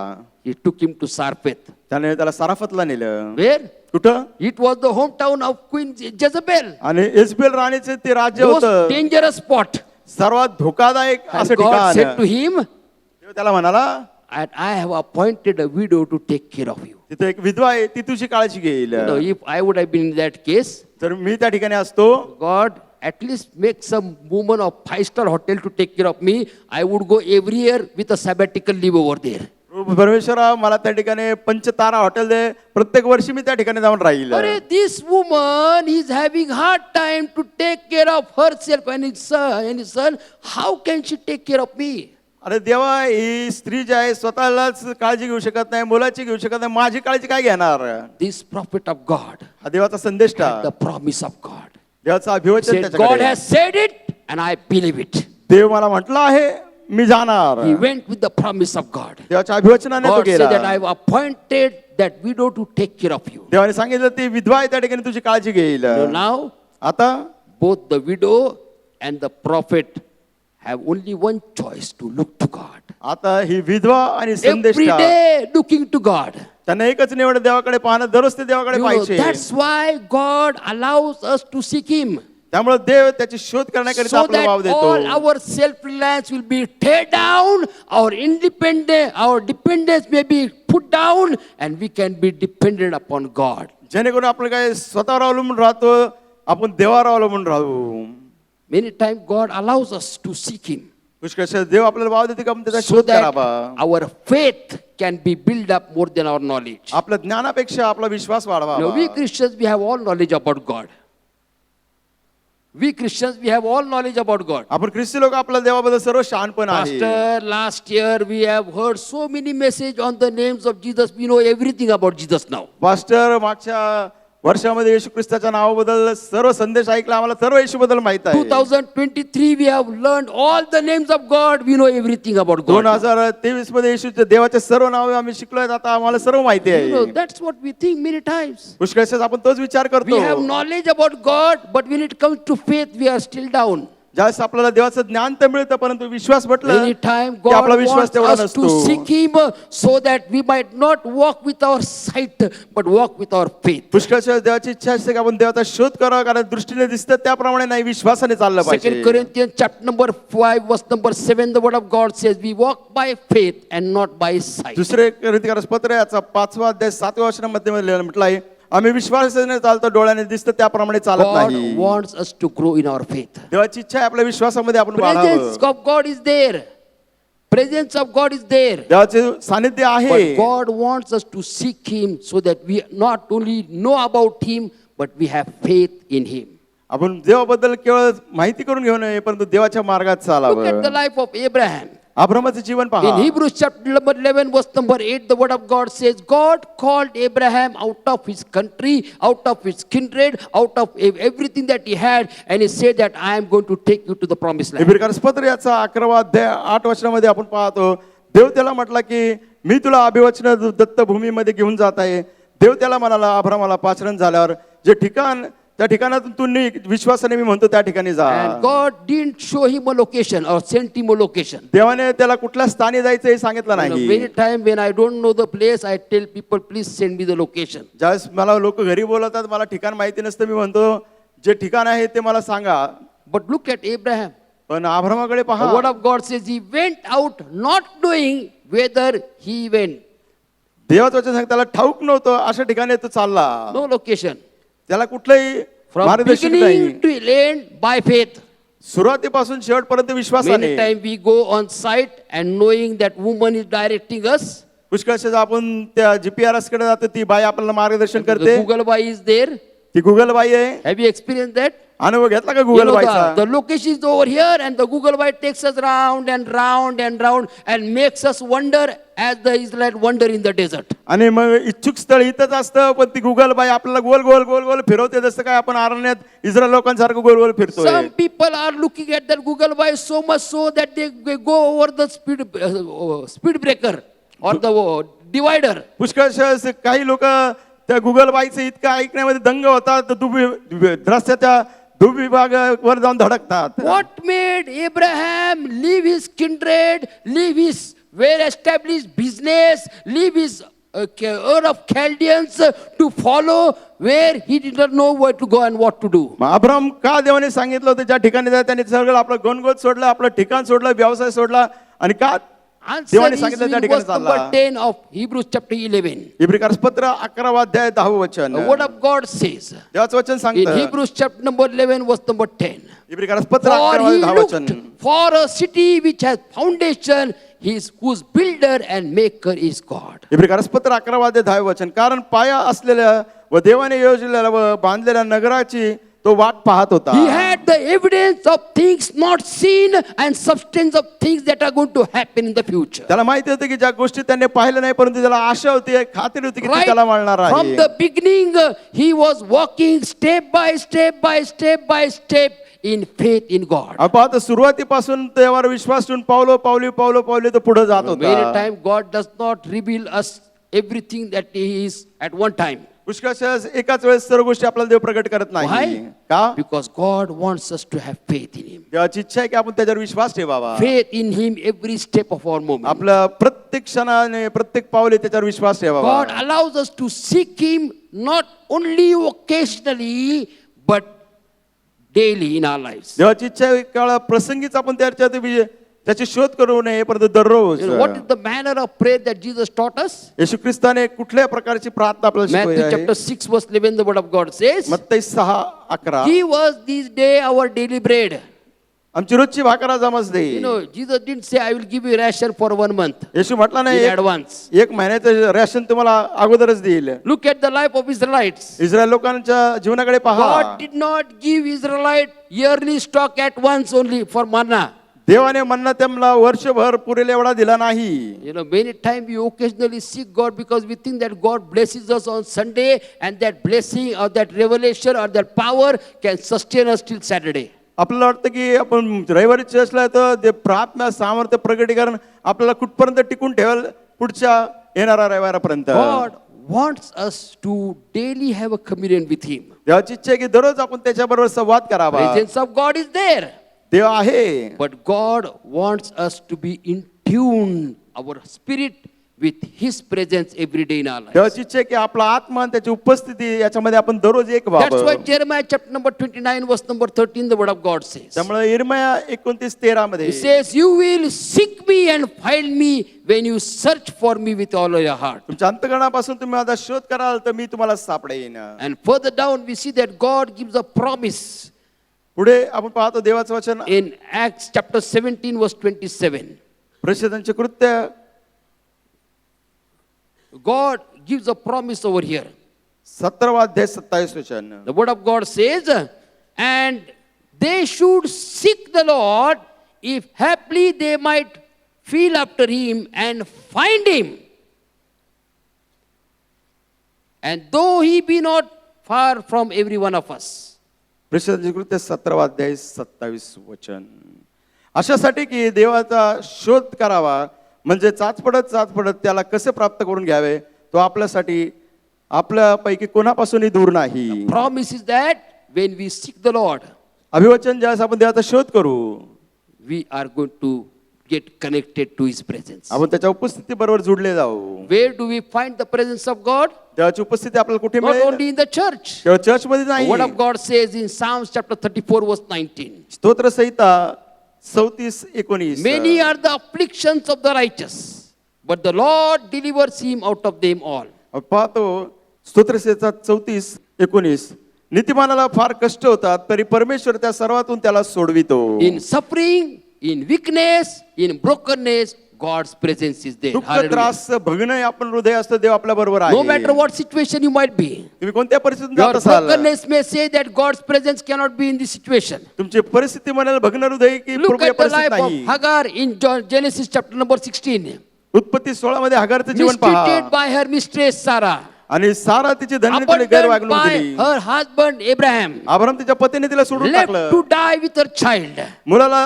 He took him to Sarpeth. त्याने त्याला साराफतला नेलं. Where? कुठं? It was the hometown of Queen Jezebel. आणि इस्बेल राणीचे ते राज्य Most होतं, dangerous spot. सर्वात धोकादायक And असं God said to ठिकाण. him, देव त्याला म्हणाला, and I have appointed a widow to take care of you. तिथे एक विधवा आहे, ती तुझी काळजी घेईल. You know, if I would have been in that case, तर मी त्या ठिकाणी असतो, God, at least make some woman of 5-star hotel to take care of me. I would go every year with a sabbatical leave over there. परमेश्वरा मला त्या ठिकाणी पंचतारा hotel दे, प्रत्येक वर्षी मी त्या ठिकाणी जाऊन राहील. This woman is having hard time to take care of herself and his son. How can she take care of me? अरे देवा, ही स्त्री जी आहे स्वतःलाच काळजी घेऊ शकत नाही, मुलाची घेऊ शकत नाही, माझी काळजी काय घेणार? This prophet of God, हा देवाचा संदेश the promise of God. देवाचा अभिवचन Said, God त्याच्याकडे. has said it and I believe it. देव मला म्हटलं आहे, मी जाणार. He went with the promise of God. देवाच्या अभिवचनाने तो God said that गेला. I have appointed that widow to take care of you. देवाने सांगितलं ती विधवा आहे, त्या ठिकाणी तुझी काळजी घेईल. So now आता both the widow and the prophet have only one choice, to look to God. आता ही विधवा आणि Every संदेष्टा day looking to God. त्यांना एकच निवड, देवाकडे पाहणं, दररोज ते देवाकडे You know, पाहिजे. that's why God allows us to seek Him. त्यामुळे देव त्याची शोध करण्याकरिता So आपल्याला वाव that all देतो. our self-reliance will be tear down, our dependence may be put down, and we can be dependent upon God. जेणेकरून आपण काय स्वतःवर अवलंबून राहतो, आपण देवावर अवलंबून राहू. Many times God allows us to seek Him पुष्कळ देव आपल्याला वाव देते का आपण त्याचा so शोध that करावा. our faith can be built up more than our knowledge. आपल्या ज्ञानापेक्षा आपला विश्वास वाढवा. Now, we Christians, we have all knowledge about God. We Christians, we have all knowledge about God. आपण ख्रिस्ती लोक आपल्या देवाबद्दल सर्व शहाणपण आहे. Pastor, last year we have heard so many messages on the names of Jesus. We know everything about Jesus now. Pastor, मागच्या वर्षामध्ये येशू ख्रिस्ताच्या नावाबद्दल सर्व संदेश ऐकला, आम्हाला सर्व येशूबद्दल माहित आहे. 2023 we have learned all the names of God. We know everything about God. 2023 मध्ये येशूच्या देवाचे सर्व नावे आम्ही शिकलोय, आता आम्हाला सर्व माहिती You know, आहे. that's what we think many times. पुष्कळ आपण तोच विचार We करतो. have knowledge about God, but when it comes to faith, we are still down. ज्यावेळेस आपल्याला देवाचं ज्ञान तर मिळतं, परंतु विश्वास म्हटलं Many times की God आपला विश्वास wants तेवढा us to नसतो. seek Him so that we might not walk with our sight, but walk with our faith. पुष्कळ देवाची इच्छा असते की आपण देवाचा शोध करावा, कारण दृष्टीने दिसतं त्याप्रमाणे नाही, विश्वासाने चाललं 2 पाहिजे. Corinthians chapter number 5 verse number 7, the word of God says, we walk by faith and not by sight. दुसरे कोरिंथीकरास पत्र याचा 5वा अध्याय 7व्या वचनामध्ये म्हटलं आहे, आम्ही विश्वासाने चालतो, डोळ्याने दिसतं त्याप्रमाणे चालत God नाही. wants us to grow in our faith. देवाची इच्छा आहे आपल्या विश्वासामध्ये आपण Presence वाढावं. of God is there. Presence of God is there. देवाचे सानिध्य आहे. But God wants us to seek Him so that we not only know about Him, but we have faith in Him. आपण देवाबद्दल केवळ माहिती करून घेऊ नये, परंतु देवाच्या मार्गात Look at the चालावं. life of Abraham. अब्रामाचे जीवन पहा. In Hebrews chapter number 11 verse number 8, the word of God says, God called Abraham out of his country, out of his kindred, out of everything that he had, and he said that I am going to take you to the promised land. इब्रियकांस पत्र याचा 11वा अध्याय 8 वचनामध्ये आपण पाहतो, देव त्याला म्हटला की मी तुला अभिवचन दत्त भूमीमध्ये घेऊन जात आहे. देव त्याला म्हणाला, अब्रामाला पाचरण झाल्यावर जे ठिकाण, त्या ठिकाणातून तू विश्वासाने मी म्हणतो त्या ठिकाणी जा. And God didn't show him a location or sent him a location. देवाने त्याला कुठल्या स्थानी जायचं हे सांगितलं You know, नाही. many times when I don't know the place, I tell people, please send me the location. ज्यावेळेस मला लोक घरी बोलवतात, मला ठिकाण माहिती नसतं, मी म्हणतो जे ठिकाण आहे ते मला सांगा. But look at Abraham. पण अब्रामाकडे The पहा, word of God says he went out not knowing whither he went. देवाचं वचन सांगतं त्याला ठाऊक नव्हतं अशा ठिकाणी तो चालला. No location. त्याला कुठलंही From मार्गदर्शन नाही. beginning to end by faith. सुरुवातीपासून शेवटपर्यंत विश्वासाने. Many times we go on site and knowing that woman is directing us. पुष्कळशा आपण त्या जीपीआरएस कडे जातो, ती बाई आपल्याला मार्गदर्शन The करते. Google Buy is there. ती गुगल बाई आहे. Have you experienced that? अनुभव घेतला का You गुगल know, बाईचा? the location is over here and the Google Buy takes us round and round and round and makes us wonder as the Israelites wander in the desert. आणि मग इच्छुक स्थळ इथंच असतं, पण ती गुगल बाई आपल्याला गोल गोल गोल गोल फिरवते, जसं काय आपण अरण्यात इस्रायल लोकांसारखं गोल गोल फिरतोय. Some people are looking at that Google Buy so much so that they go over the speed breaker or the divider. पुष्कळ काही लोक त्या गुगल बाईचं इतकं ऐकण्यामध्ये दंग होतात, रस्त्याच्या दुविभागावर जाऊन धडकतात. What made Abraham leave his kindred, leave his well-established business, leave his Ur of Chaldeans to follow where he did not know where to go and what to do? Mug Abram का देवाने सांगितलं होतं ज्या ठिकाणी जाय, त्यांनी सगळं आपलं गणगोत सोडलं, आपलं ठिकाण सोडलं, व्यवसाय सोडला, आणि का Answer देवाने is सांगितलं त्या in ठिकाणी verse number चालला 10 of Hebrews chapter 11. इब्रिकारपत्र 11 अध्याय 10 वचन The word of God says देवाचं वचन in सांगतं Hebrews chapter number 11 verse number 10. इब्रिकारपत्र For 11 he 10 looked वचन for a city which has foundation, whose builder and maker is God. इब्रिकारपत्र 11 अध्याय 10 वचन कारण पाया असलेल्या व देवाने योजलेल्या व बांधलेल्या नगराची तो वाट पाहत होता He had the evidence of things not seen and substance of things that are going to happen in the future. त्याला माहिती होतं की ज्या गोष्टी त्याने पाहिल्या नाही परंतु त्याला आशा होती खात्री होती की ती Right त्याला मिळणार from आहे the beginning, he was walking step by step by step by step in faith in God. आपण पाहतो सुरुवातीपासून देवावर विश्वास ठेवून पावले तो पुढे जात Many होता times God does not reveal us everything that he is at one time. पुष्कळशः एकाच वेळेस सर्व गोष्टी आपल्याला देव प्रकट करत नाही Why? का Because God wants us to have faith in him. देवाची इच्छा आहे की आपण त्याच्यावर विश्वास ठेवावा Faith in him every step of our moment. आपल्या प्रत्येक क्षणाने प्रत्येक पावले त्याच्यावर विश्वास ठेवावा God allows us to seek him not only occasionally but daily in our lives. देवाची इच्छा आहे काळ प्रसंगीच आपण त्याची शोध करू नये परंतु दररोज You know, what is the manner of prayer that Jesus taught us? येशू ख्रिस्ताने कुठल्या प्रकारची प्रार्थना आपल्याला Matthew शिकवली chapter आहे 6 verse 11 the word of God says, मत्ती 6:11 Give us this day our daily bread. आमची रोजची भाकर आज आम्हास दे You know, Jesus didn't say, I will give you ration for 1 month येशू म्हटला नाही in advance. एक महिन्याचं रेशन तुम्हाला अगोदरच देईल Look at the life of Israelites. Israel लोकांच्या जीवनाकडे पहा God did not give Israelite yearly stock at once only for manna. देवाने मन्ना त्यांना वर्षभर पुरेल एवढा दिला नाही You know, many times we occasionally seek God because we think that God blesses us on Sunday and that blessing or that revelation or that power can sustain us till Saturday. आपल्याला वाटतं की आपण रविवारी चर्चला तर ते प्रार्थना सामर्थ्य प्रगटीकरण आपल्याला कुठपर्यंत टिकून ठेवेल पुढच्या येणाऱ्या रविवारापर्यंत God wants us to daily have a communion with him. देवाची इच्छा आहे की दररोज आपण त्याच्याबरोबर संवाद करावा Presence of God is there. देव आहे But God wants us to be in tune, our spirit, with His presence every day in our lives. देवाची इच्छा आहे की आपला आत्मा आणि त्याची उपस्थिती याच्यामध्ये आपण दररोज एक That's why व्हावं Jeremiah chapter number 29 verse number 13 the word of God says. त्यामुळे इर्मया 29:13 मध्ये He says, you will seek me and find me when you search for me with all of your heart. तुमच्या अंतःकरणापासून तुम्ही माझा शोध कराल तर मी तुम्हाला सापडेन And further down we see that God gives a promise पुढे आपण पाहतो देवाचं वचन in Acts chapter 17 verse 27. प्रेषितांचे कृत्य God gives a promise over here. 17 अध्याय 27 वचन The word of God says, and they should seek the Lord if haply they might feel after him and find him. And though he be not far from every one of us. प्रेषितांचे कृत्य 17 अध्याय 27 वचन अशासाठी की देवाचा शोध करावा म्हणजे चाचपडत त्याला कसे प्राप्त करून घ्यावे तो आपल्यासाठी आपल्यापैकी कोणापासूनही दूर नाही Promise is that when we seek the Lord, अभिवचन ज्यावेळेस आपण देवाचा शोध करू we are going to get connected to his presence. आपण त्याच्या उपस्थिती बरोबर जुडले जाऊ Where do we find the presence of God? देवाची उपस्थिती आपल्याला कुठे Not मिळेल only in the church. केवळ चर्च मध्ये The word of नाही God says in Psalms chapter 34 verse 19. स्तोत्र संहिता 34:19 Many are the afflictions of the righteous, but the Lord delivers him out of them all. आपण पाहतो स्तोत्र संहिता 34:19 नीतिमानाला फार कष्ट होतात तरी परमेश्वर त्या सर्वातून त्याला सोडवितो In suffering, in weakness, in brokenness, God's presence is there. दुःख Hallelujah. त्रास भगणं आपण हृदय असतं देव आपल्या बरोबर No matter आहे what situation you might be, तुम्ही कोणत्या परिस्थितीत your जात असाल brokenness may say that God's presence cannot be in this situation. तुमची परिस्थिती म्हणाल भगणं हृदय की Look प्रभू या at the परिस्थितीत life of नाही Hagar in Genesis chapter number 16. उत्पत्ती 16 मध्ये हगारचं जीवन पहा Mistreated by her mistress Sarah. आणि सारा तिची धन्य Abandoned गैरवागणूक by दिली her husband Abraham. अब्राहम तिच्या पतीने तिला सोडून Left टाकलं to die with her child. मुलाला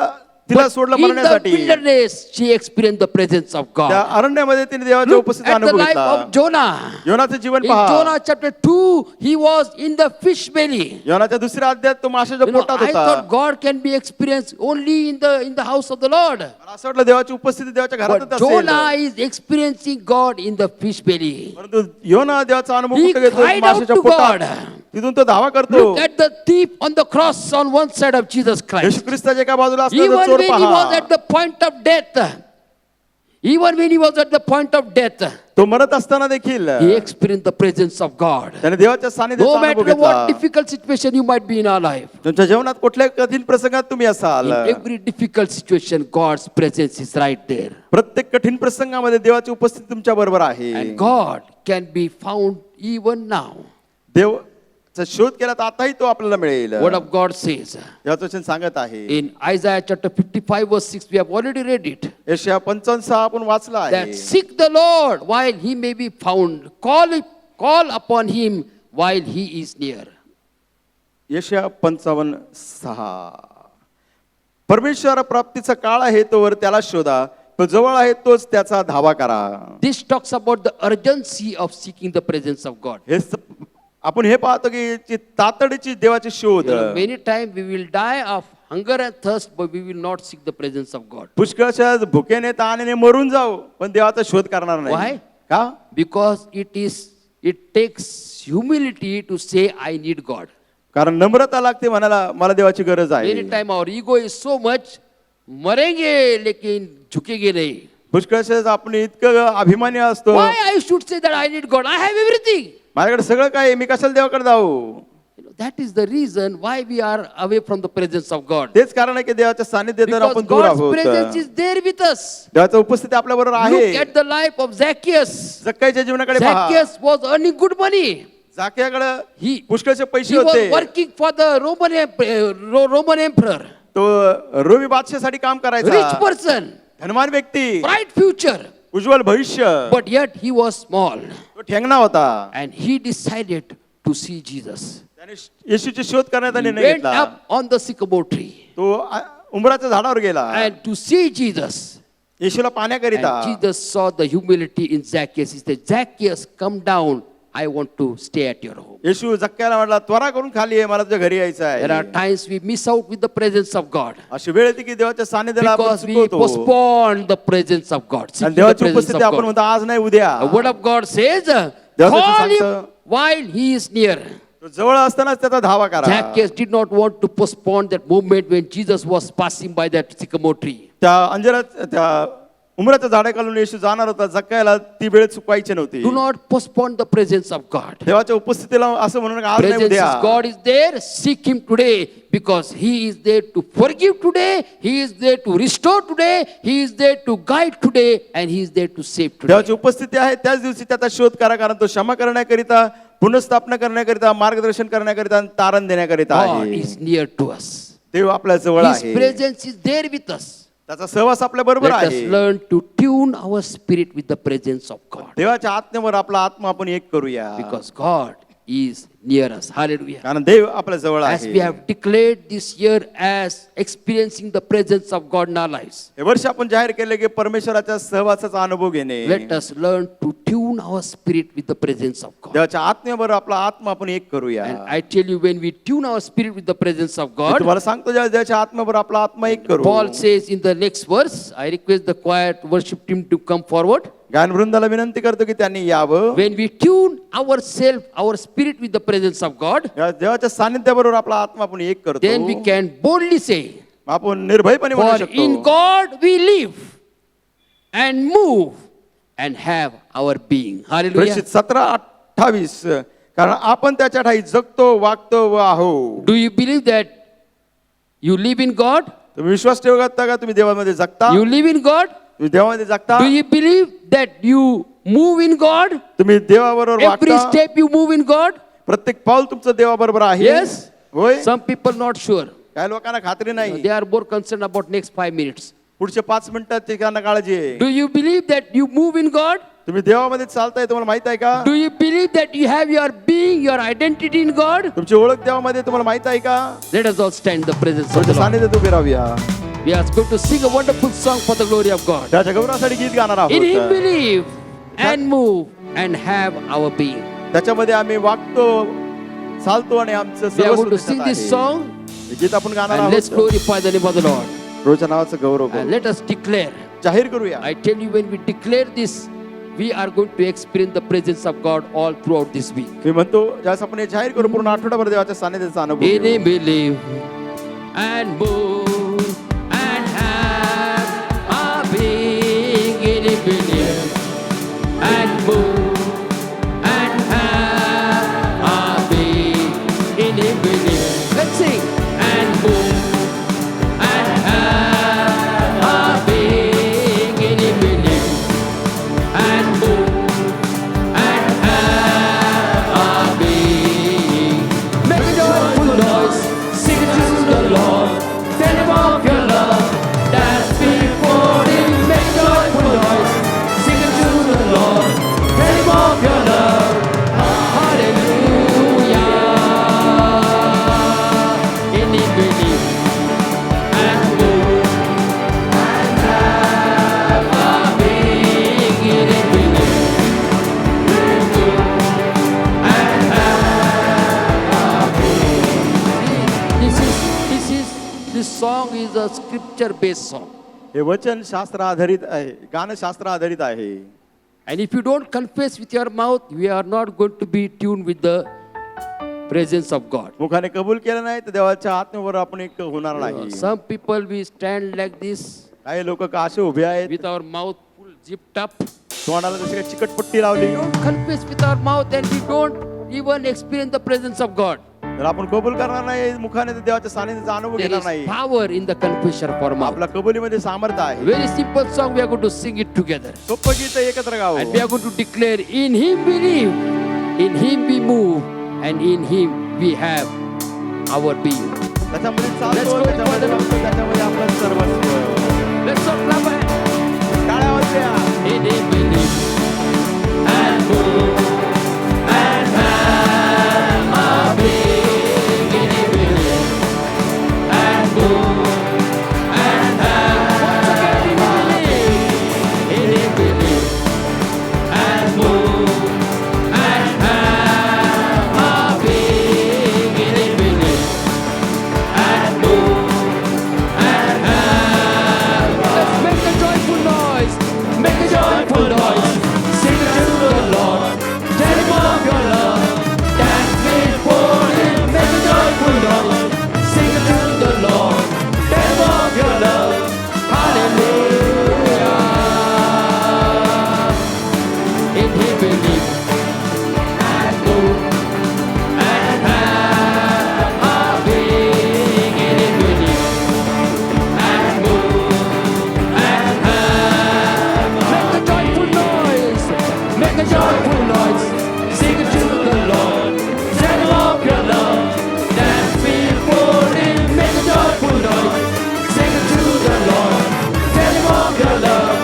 तिला सोडलं In the मरण्यासाठी wilderness, she experienced the presence of त्या God. अरण्यामध्ये तिने देवाच्या Look उपस्थितीचा at the अनुभव life of घेतला Jonah. योनाचं जीवन In पहा Jonah chapter 2, he was in the fish belly. योनाच्या दुसऱ्या अध्यायात तो माशाच्या You know, पोटात I होता thought God can be experienced only in the house of the Lord. मला असं वाटलं देवाची उपस्थिती देवाच्या घरातच But असेल Jonah is experiencing God in the fish belly. परंतु योना देवाचा अनुभव He कुठे घेतो cried out माशाच्या to पोटात God. तिथून तो धावा करतो Look at the thief on the cross on one side of Jesus Yeshu Christ. ख्रिस्ताच्या एका बाजूला असलेला Even चोर when he पहा was at the point of death, Even when he was at the point of death, तो मरत असताना देखील he experienced the presence of God. त्याने देवाच्या No सानिध्याचा अनुभव matter what घेतला. difficult situation you might be in our life, तुमच्या जीवनात कुठल्या कठीण प्रसंगात तुम्ही असाल, in every difficult situation, God's presence is right there. प्रत्येक कठीण प्रसंगामध्ये देवाची उपस्थिती तुमच्या बरोबर आहे. And God can be found even now. Deocha शोध केला तर आताही तो आपल्याला मिळेल. Word of God says देवाचं वचन सांगत आहे. in Isaiah chapter 55 verse 6, we have already read it, यशाया 55:6 आपण वाचला that आहे. seek the Lord while he may be found, call upon him while he is near. यशाया 55:6 परमेश्वर प्राप्तीचा काळ आहे तोवर त्याला शोधा, तो जवळ आहे तोच त्याचा धावा करा. This talks about the urgency of seeking the presence of God. आपण हे पाहतो की जी तातडीची देवाची शोध. Many times we will die of hunger and thirst, but we will not seek the presence of God. पुष्कळशा भुकेने ताणेने मरून जाऊ पण देवाचा शोध करणार Why? नाही. का? Because it takes humility to say I need God. कारण नम्रता लागते म्हणाला मला देवाची गरज आहे. Many time our ego is so much, मरेंगे लेकिन झुकेंगे नहीं. पुष्कळशा आपण इतकं अभिमानी असतो. Why I should say that I need God? I have everything. माझ्याकडे सगळं काय आहे, मी कशाला देवाकडे जाऊ. That is the reason why we are away from the presence of God. तेच कारण आहे की देवाच्या सानिध्यातून Because आपण दूर God's आहोत. presence is there with us. देवाची उपस्थिती आपल्या बरोबर Look आहे. at the life of Zacchaeus. जक्काईच्या जीवनाकडे पहा. Zacchaeus was earning good money. जाक्याकडे He- पुष्कळचे पैसे He was होते. working for the Roman emperor. तो रोमी बादशाहसाठी काम Rich करायचा. person, धनवान व्यक्ती, bright future. उज्ज्वल भविष्य. But yet he was small. तो ठेंगणा होता. And he decided to see Jesus. त्याने येशूची शोध करण्याचा He निर्णय went घेतला. up on the sycamore tree तो उंबराच्या झाडावर गेला and to see Jesus. येशूला पाहण्याकरिता. And Jesus saw the humility in Zacchaeus. He said, Zacchaeus, come down. I want to stay at your home. येशू जक्क्याला म्हटला त्वरा करून खाली आहे, मला तुझ्या घरी यायचं There are आहे. times we miss out with the presence of God अशी वेळ येते की देवाच्या सानिध्याला आपण because we चुकवतो. postpone the presence of God. आणि Seeking the देवाची presence उपस्थिती of आपण God. म्हणतो आज नाही उद्या. The word of God says, देवाचं call him सांगतं, while he is near. तो जवळ असतानाच त्याचा धावा करा. Zacchaeus did not want to postpone that moment when Jesus was passing by that sycamore tree. त्या अंजरात त्या उमराच्या झाडाखालून येशू जाणार होता. जक्कायला ती वेळ चुकवायची नव्हती. Do not postpone the presence of God. देवाच्या उपस्थितीला असं म्हणून आज नाही Presence उद्या. of God is there. Seek him today because he is there to forgive today. He is there to restore today. He is there to guide today. And he is there to save today. देवाची उपस्थिती आहे त्याच दिवशी त्याचा शोध करा कारण तो क्षमा करण्याकरिता, पुनर्स्थापना करण्याकरिता, मार्गदर्शन करण्याकरिता आणि तारण देण्याकरिता God आहे. is near to us. देव आपल्या जवळ His आहे. presence is there with us. त्याचा सहवास आपल्या बरोबर Let us आहे. learn to tune our spirit with the presence of God. देवाच्या आत्म्यावर आपला आत्मा आपण एक करूया Because God is near us. Hallelujah. कारण देव आपल्या जवळ As we आहे. have declared this year as experiencing the presence of God in our lives, हे वर्ष आपण जाहीर केले की परमेश्वराच्या सहवासाचा अनुभव घेणे. let us learn to tune our spirit with the presence of God. देवाच्या आत्म्यावर आपला आत्मा आपण एक करूया. And I tell you, when we tune our spirit with the presence of me God, तुम्हाला सांगतो ज्या देवाच्या आत्म्यावर आपला आत्मा एक करू. Paul says in the next verse, I request the choir worship team to come forward. गायन वृंदाला विनंती करतो की त्यांनी यावं. When we tune our spirit with the presence of God, या देवाच्या सानिध्याबरोबर आपला आत्मा आपण एक करतो. then we can boldly say, आपण निर्भयपणे म्हणू for शकतो in God we live and move and have our being. Hallelujah. प्रेषित 17:28 कारण आपण त्याच्या ठाई जगतो, वागतो व आहो. Do you believe that you live in God? तुम्ही विश्वास ठेवता का तुम्ही देवामध्ये जगता? You live in God? तुम्ही देवामध्ये जगता? Do you believe that you move in God? तुम्ही देवाबरोबर Every वागता? step you move in God? प्रत्येक पाऊल तुमचं देवाबरोबर आहे? Yes? होय. Some people not sure. काही लोकांना खात्री नाही. They are more concerned about next 5 minutes. पुढचे 5 मिनिटात त्यांना काळजी आहे. Do you believe that you move in God? तुम्ही देवामध्ये चालताय तुम्हाला माहित आहे का? Do you believe that you have your being, your identity in God? तुमची ओळख देवामध्ये तुम्हाला माहित आहे का? Let us all stand in the presence of तुमच्या the Lord. सानिध्यात उभे राहूया. We are going to sing a wonderful song for the glory of God. त्याच्या गौरवासाठी गीत गाणार In Him we आहोत. live and move and have our being. त्याच्यामध्ये आम्ही वागतो, चालतो आणि आमचं We are सर्वस्व going to sing त्याच्यात this आहे. song हे गीत आपण गाणार and let's आहोत. glorify the name of the Lord. रोजच्या नावाचं गौरव And करू. let us declare. जाहीर करूया. I tell you, when we declare this, we are going to experience the presence of God all throughout this week. मी म्हणतो ज्यावेळेस आपण हे जाहीर करू पूर्ण आठवडाभर देवाच्या सानिध्याचा अनुभव In घेऊ. Him we live and move and have our being. In Him and move and have our being in Him we live. Let's sing. And move and have our being in Him we live. And move and have our being. Make a joyful noise, sing it to the Lord. Tell Him of your love, dance before Him. Make a joyful noise, sing it to the Lord. Tell Him of your love, hallelujah. In Him we live and move and have our being. In Him we live and move and have our being. This song is a scripture-based song. हे वचन शास्त्र आधारित आहे, गाणं शास्त्र आधारित आहे. And if you don't confess with your mouth, we are not going to be tuned with the presence of God. मुखाने कबूल केलं नाही तर देवाच्या आत्म्यावर आपण एक होणार नाही. Some people we stand like this काही लोक का असे उभे आहेत, with our mouth full zipped up. तोंडाला जशी काही चिकटपट्टी लावली. We don't confess with our mouth and we don't even experience the presence of God. तर आपण कबूल करणार नाही मुखाने तर देवाच्या सानिध्याचा अनुभव There घेणार is नाही. power in the confession of our mouth. आपल्या कबुलीमध्ये सामर्थ्य आहे. Very simple song, we are going to sing it together. सोपं गीत आहे, एकत्र गावं. And we are going to declare, in Him we live, in Him we move, and in Him we have our being. त्याच्यामध्ये Let's चालतो, go त्याच्यामध्ये together. बघतो, त्याच्यामध्ये आपलं सर्वस्व. Let's all clap our hands. टाळ्या वाजल्या. In Him we live and move and have our being. In Him we live and move and have. Once again, in Him we live and move and have our being. In Him we live and move and have. Let's make a joyful noise. Make a joyful noise. Sing it to the Lord. Tell Him of your love. Dance before Him. Make a joyful noise. Sing it to the Lord. Tell Him of your love. Hallelujah. In Him we live and move and have our being. In Him we live and move and have. Make a joyful noise. Make a joyful noise. Sing it to the Lord. Tell Him of your love. Dance before Him. Make a joyful noise. Sing it to the Lord. Tell Him of your love.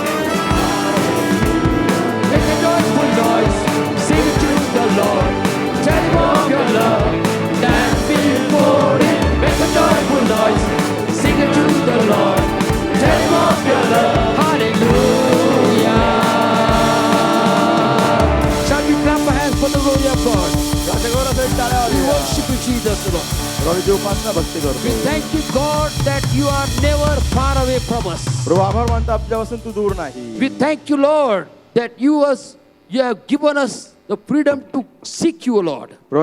Make a joyful noise. Sing it to the Lord. Tell Him of your love. Dance before Him. Make a joyful noise. Sing it to the Lord. Tell Him of your love. Hallelujah. Shall we clap our hands for the glory of God? राजगौरासाठी टाळ्या We वाजल्या. worship you, Jesus, Lord. प्रभू देव उपासना भक्ती We करतो. thank you, God, that you are never far away from us. प्रभू आभार मानतो आपल्यापासून तू दूर नाही. We thank you, Lord, that you have given us the freedom to seek you, Lord. प्रभू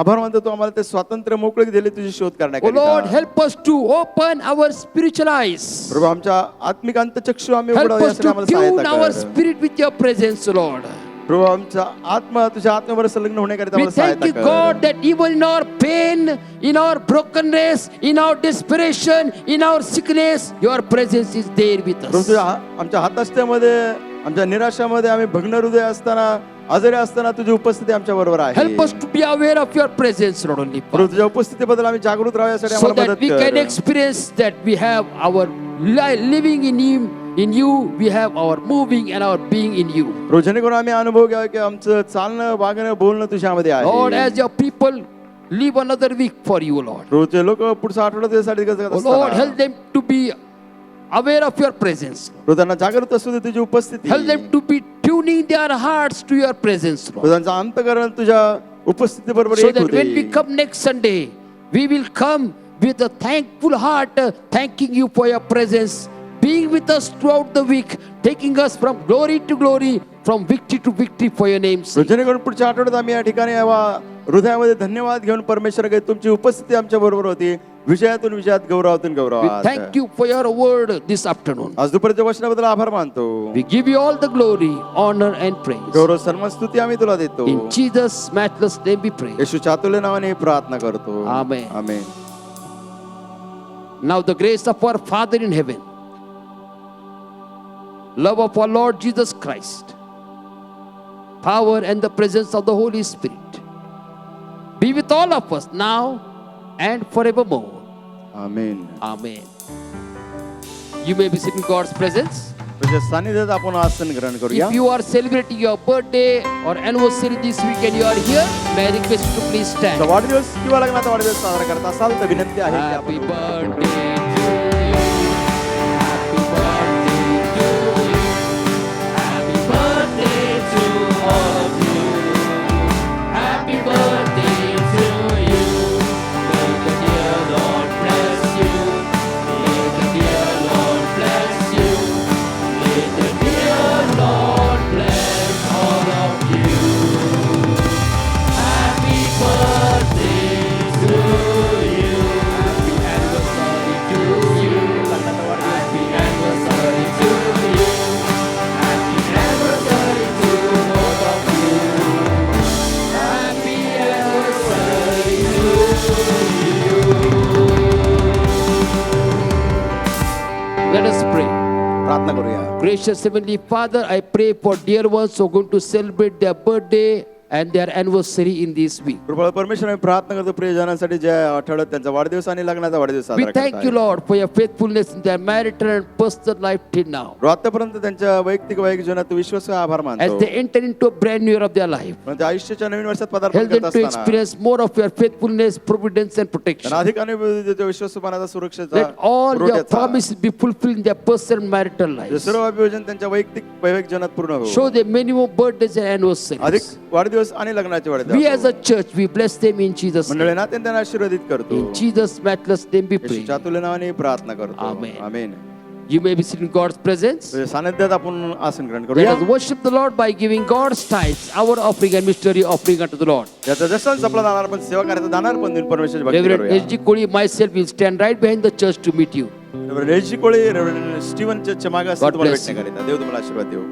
आभार मानतो तू आम्हाला ते स्वातंत्र्य मोकळे दिले तुझी शोध Oh Lord, करण्याकरिता. help us to open our spiritual eyes. प्रभू आमच्या आत्मिक अंतचक्षु आम्ही Help उघडावे us यासाठी to आम्हाला tune सहायता our कर. spirit with your presence, Lord. प्रभू आमचा आत्मा तुझ्या आत्म्यावर संलग्न होण्याकरिता We आम्हाला thank सहायता you, कर. God, that even in our pain, in our brokenness, in our desperation, in our sickness, your presence is there with Prabhu us. तुझ्या आमच्या हाताष्ट्यामध्ये आमच्या निराशामध्ये आम्ही भग्न हृदय असताना आजारी असताना तुझी उपस्थिती आमच्या बरोबर आहे. Help us to be aware of your presence, Lord, only. प्रभू तुझ्या उपस्थितीबद्दल आम्ही जागृत राहावे यासाठी So आम्हाला that we मदत can कर. experience that we have our living in you, we have our moving and our being in you. प्रभू जेणेकरून आम्ही अनुभव घ्यावा की आमचं चालणं वागणं बोलणं तुझ्यामध्ये Lord, आहे. as your people live another week for you, Lord. प्रभू ते लोक पुढचा आठवडा तुझ्यासाठी जगत Oh Lord, असताना. help them to be aware of your presence. प्रभू त्यांना जागृत असू दे तुझी उपस्थिती. Help them to be tuning their hearts to your presence, Prabhu Lord. त्यांचा अंतःकरण तुझ्या उपस्थिती बरोबर So एक that when we होते. come next Sunday, we will come with a thankful heart, thanking you for your presence, being with us throughout the week, taking us from glory to glory, from victory to victory for your name's sake. जेणेकरून पुढच्या आठवड्यात आम्ही या ठिकाणी यावा हृदयामध्ये धन्यवाद घेऊन परमेश्वर तुमची उपस्थिती आमच्या बरोबर होती विजयातून विजयात, गौरवातून We गौरवात. thank you for your word this afternoon. आज दुपारच्या वचनाबद्दल आभार मानतो. We give you all the glory, honor, and praise. गौरव सन्मान स्तुती आम्ही तुला देतो. In Jesus' matchless name we pray. येशूच्या अतुल्य नावाने प्रार्थना करतो. Amen. Amen. Now the grace of our Father in heaven, love of our Lord Jesus Christ, power and the presence of the Holy Spirit be with all of us now and forevermore. Amen. Amen. You may be sitting in God's presence. तुझ्या सानिध्यात आपण आसन ग्रहण करूया. If you are celebrating your birthday or anniversary this weekend, you are here, may I request you to please तुझा stand. वाढदिवस किंवा लग्नाचा वाढदिवस साजरा करत असाल तर विनंती आहे की Happy आपण birthday to you. Happy birthday to you. Happy birthday to all of you. Happy birthday to you. May the dear Lord bless you. May the dear Lord bless you. May the dear Lord bless all of you. Happy birthday to you. Happy anniversary to you. Happy anniversary to you. Happy anniversary to all of you. Happy anniversary to you. Let us pray. प्रार्थना करूया. Gracious Heavenly Father, I pray for dear ones who are going to celebrate their birthday and their anniversary in this week. कृपा परमेश्वर आम्ही प्रार्थना करतो प्रियजनांसाठी ज्या आठवड्यात त्यांचा वाढदिवस आणि लग्नाचा वाढदिवस We साजरा thank you, करतात. Lord, for your faithfulness in their marital and personal life till now. आतापर्यंत त्यांच्या वैयक्तिक जीवनात विश्वास आभार As मानतो. they enter into a brand new year of their life, पण त्या आयुष्याच्या नवीन वर्षात पदार्पण help करत them to असताना experience more of your faithfulness, providence, and protection. त्यांना अधिक अनुभव देतो विश्वासपणाचा सुरक्षेचा Let all your पुरवठ्याचा. promises be fulfilled in their personal and marital J lives. सर्व अभियोजन त्यांच्या वैयक्तिक जीवनात पूर्ण हो. Show them many more birthdays and अधिक anniversaries. वाढदिवस आणि लग्नाचे We वाढदिवस as a church, we bless them in Jesus' मंडळी name. ना त्यांना आशीर्वादित करतो. In Jesus' matchless name we pray. येशूच्या तुल्य नावाने प्रार्थना करतो. Amen. Amen. You may be sitting in God's presence. तुझ्या सानिध्यात आपण आसन ग्रहण Let करूया. us worship the Lord by giving God's tithes, our offering and mystery offering unto the Lord. याचा जसं आपला दानार पण सेवा करायचा दानार पण देऊन परमेश्वराची भक्ती Reverend करूया. H.G. Kodi, myself will stand right behind the church to meet you. Reverend H.G.. Koli, reverend Steven चर्चच्या मागे असतील God तुम्हाला bless you. भेटण्याकरिता. देव तुम्हाला आशीर्वाद देऊ.